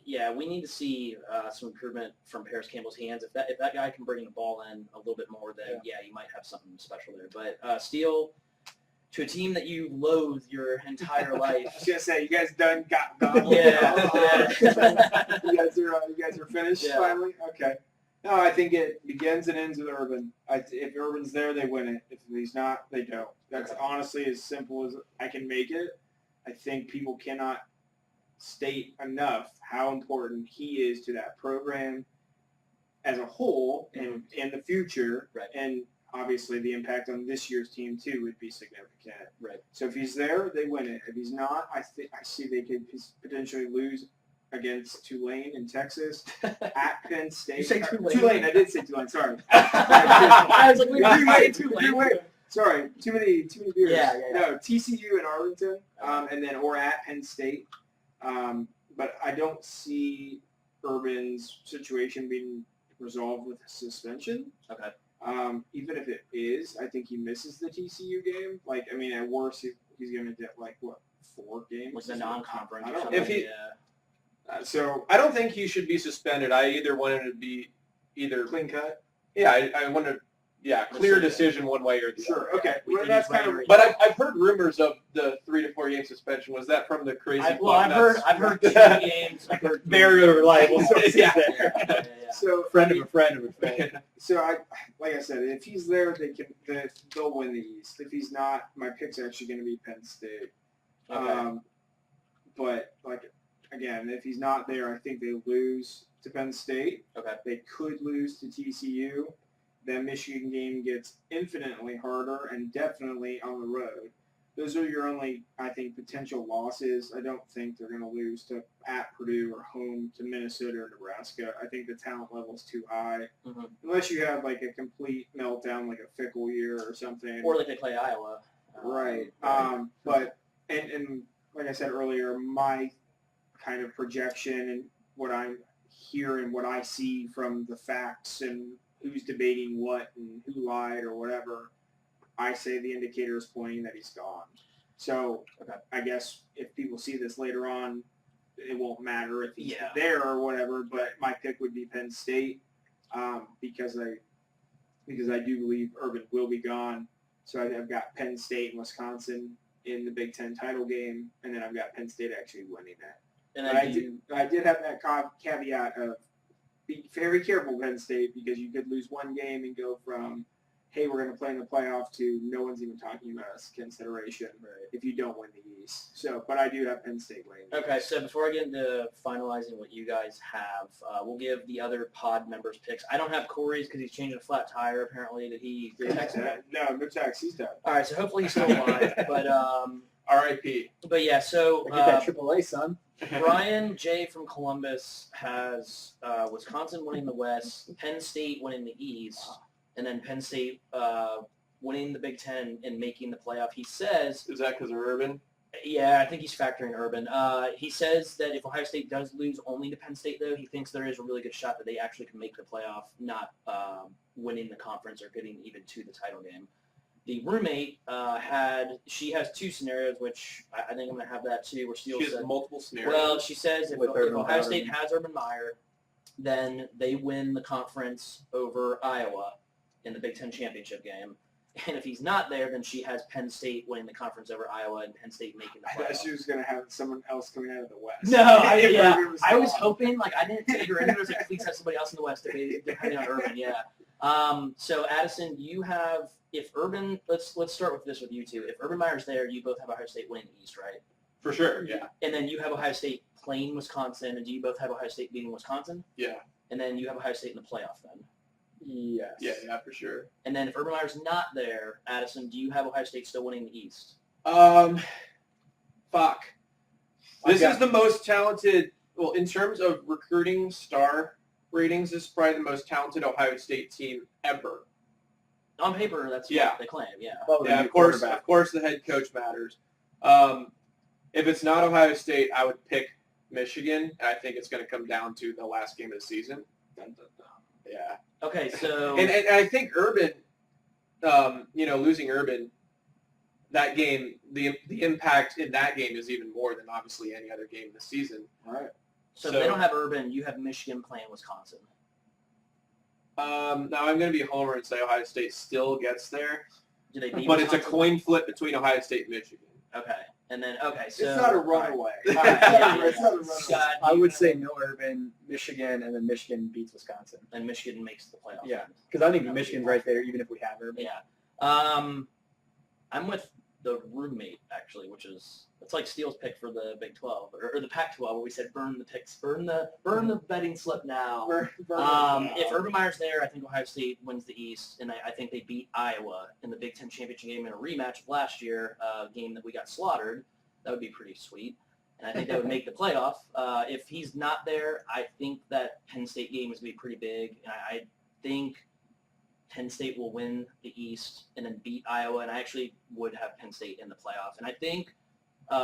we need to see some improvement from Paris Campbell's hands. If that guy can bring the ball in a little bit more, then you might have something special there. But Steele, to a team that you loathe your entire life. I was gonna say, you guys done got gobbled. Yeah. you guys are finished Yeah. finally. Okay. No, I think it begins and ends with Urban. If Urban's there, they win it. If he's not, they don't. That's honestly as simple as I can make it. I think people cannot state enough how important he is to that program as a whole and in the future. Right. And obviously the impact on this year's team too would be significant. Right. So if he's there, they win it. If he's not, I see they could potentially lose against Tulane in Texas, at Penn State. You say Tulane? Tulane. I did say Tulane. Sorry. I was like, we Tulane. Tulane. Sorry, too many beers. Yeah. No, TCU in Arlington, and then or at Penn State. But I don't see Urban's situation being resolved with a suspension. Okay. Even if it is, I think he misses the TCU game. Like, I mean, at worst, he's going to get, 4 games? Was the non-conference I or don't something? If he- So, I don't think he should be suspended. I either want him to be either clean cut? Yeah, I want to clear see. decision one way or the other. Sure, okay. We Well, can that's use kind of... Larry. But I've heard rumors of the 3 to 4 game suspension. Was that from the crazy? I've nuts? heard 2 games. I've heard Very reliable sources Yeah. there. Yeah. So, Friend of a friend of a friend. So like I said, if he's there, they'll win the East. If he's not, my pick's actually going to be Penn State. Okay. But again, if he's not there, I think they lose to Penn State. Okay. They could lose to TCU. That Michigan game gets infinitely harder and definitely on the road. Those are your only, I think, potential losses. I don't think they're going to lose to at Purdue or home to Minnesota or Nebraska. I think the talent level is too high. Mm-hmm. Unless you have a complete meltdown, like a Fickle year or something. Or like they play Iowa. Right. But and like I said earlier, my kind of projection and what I'm hearing, what I see from the facts and who's debating what and who lied or whatever, I say the indicator is pointing that he's gone. So I guess if people see this later on, it won't matter if he's there or whatever. But my pick would be Penn State because I do believe Urban will be gone. So I've got Penn State and Wisconsin in the Big Ten title game, and then I've got Penn State actually winning that. And But I did have that caveat of be very careful, Penn State, because you could lose one game and go from, hey, we're going to play in the playoff to no one's even talking about us consideration if you don't win the East. So, but I do have Penn State winning. Okay, so before I get into finalizing what you guys have, we'll give the other pod members picks. I don't have Corey's because he's changing a flat tire. Apparently, that he texted me. No text. He's done. All right, so hopefully he's still alive. But R.I.P. But yeah, so Get that AAA, son. Brian J. from Columbus has Wisconsin winning the West, Penn State winning the East, and then Penn State winning the Big Ten and making the playoff. He says... Is that because of Urban? Yeah, I think he's factoring Urban. He says that if Ohio State does lose only to Penn State, though, he thinks there is a really good shot that they actually can make the playoff, not winning the conference or getting even to the title game. The roommate she has 2 scenarios, which I think I'm going to have that too, where Steele She has said, multiple scenarios. well, she says if With Ohio State has Urban Meyer, then they win the conference over Iowa in the Big Ten championship game. And if he's not there, then she has Penn State winning the conference over Iowa and Penn State making the I thought playoff. she was going to have someone else coming out of the West. No, I was gone. hoping, I didn't take her in. I was like, please have somebody else in the West, depending on Urban, So, Addison, you have, if Urban, let's start with this with you two. If Urban Meyer's there, you both have Ohio State winning the East, right? For sure, yeah. And then you have Ohio State playing Wisconsin, and do you both have Ohio State beating Wisconsin? Yeah. And then you have Ohio State in the playoff then? Yes. Yeah, for sure. And then if Urban Meyer's not there, Addison, do you have Ohio State still winning the East? Fuck. This is the most talented, well, in terms of recruiting star ratings, this is probably the most talented Ohio State team ever. On paper, that's Yeah. what they claim, yeah. Well, Yeah, of course the head coach matters. If it's not Ohio State, I would pick Michigan. I think it's going to come down to the last game of the season. Yeah. Okay, so And I think Urban, losing Urban, that game, the impact in that game is even more than obviously any other game this season. All right. so if they don't have Urban, you have Michigan playing Wisconsin. Now I'm going to be a homer and say Ohio State still gets there, Do they beat but it's a Wisconsin? coin flip between Ohio State and Michigan. Okay, and then so It's not a runaway. All right, yeah, It's not a runaway. Scott, I would say no Urban, Michigan, and then Michigan beats Wisconsin. and Michigan makes the playoffs. Yeah, because I think Michigan's right there, even if we have Urban. Yeah. I'm with the roommate actually, which is it's like Steele's pick for the Big 12 or the Pac-12, where we said burn the picks, burn the betting slip now. If Urban Meyer's there, I think Ohio State wins the East, and I think they beat Iowa in the Big Ten championship game in a rematch of last year, game that we got slaughtered. That would be pretty sweet, and I think that would make the playoff. If he's not there, I think that Penn State game is going to be pretty big, and I think Penn State will win the East and then beat Iowa, and I actually would have Penn State in the playoff. And I think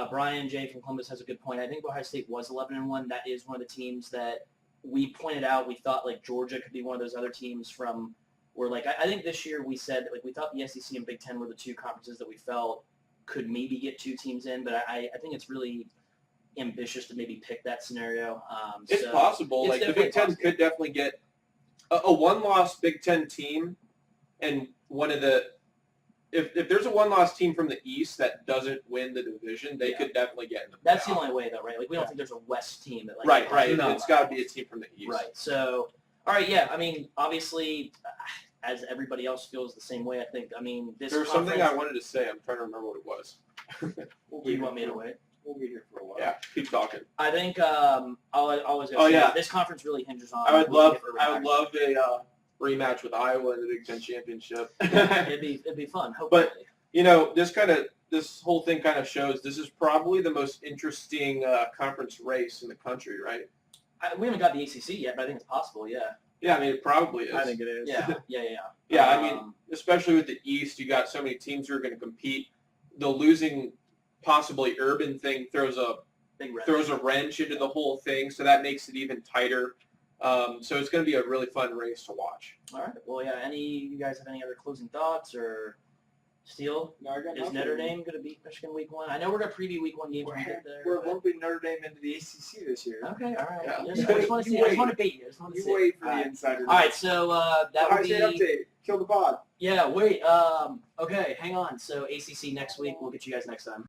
Brian J. from Columbus has a good point. I think Ohio State was 11-1. That is one of the teams that we pointed out. We thought like Georgia could be one of those other teams from where like I think this year we said like we thought the SEC and Big Ten were the two conferences that we felt could maybe get two teams in, but I think it's really ambitious to maybe pick that scenario. It's possible. it's Like the definitely Big Ten possible. could definitely get a one-loss Big Ten team, and one of the if there's a one-loss team from the East that doesn't win the division, they could definitely get in the playoff. That's the only way though, right? Like we don't think there's a West team that like Right. No. It's got to be a team from the East. Right. So, all right, yeah. I mean, obviously, as everybody else feels the same way, I think. I mean, this. There was something I conference- wanted to say. I'm trying to remember what it was. Do you want me to wait? We'll be here for a while. Yeah, keep talking. I think I'll always go. Oh, yeah. This conference really hinges on. I would who love can get Urban a rematch with Iowa in the Big Ten championship. Meyer. It'd be fun. Hopefully. This whole thing kind of shows this is probably the most interesting conference race in the country, right? We haven't got the ACC yet, but I think it's possible. Yeah. Yeah, I mean it probably is. I think it is. Yeah. Yeah, I mean, especially with the East, you got so many teams who are going to compete. The losing possibly Urban thing throws a wrench into the whole thing, so that makes it even tighter. So it's going to be a really fun race to watch. All right. Well, yeah. You guys have any other closing thoughts or? Steele, No, I got is nothing. Notre Dame going to beat Michigan week 1? I know we're going to preview week 1 games when we get there. We're but- lumping Notre Dame into the ACC this year. Okay, all right. Yeah. I just want to see. I just want to beat you. I just want to You see. wait for All the right. insider. All right, so that would Ohio be. State update. Kill the pod. Yeah, wait. Okay, hang on. So ACC next week. We'll get you guys next time.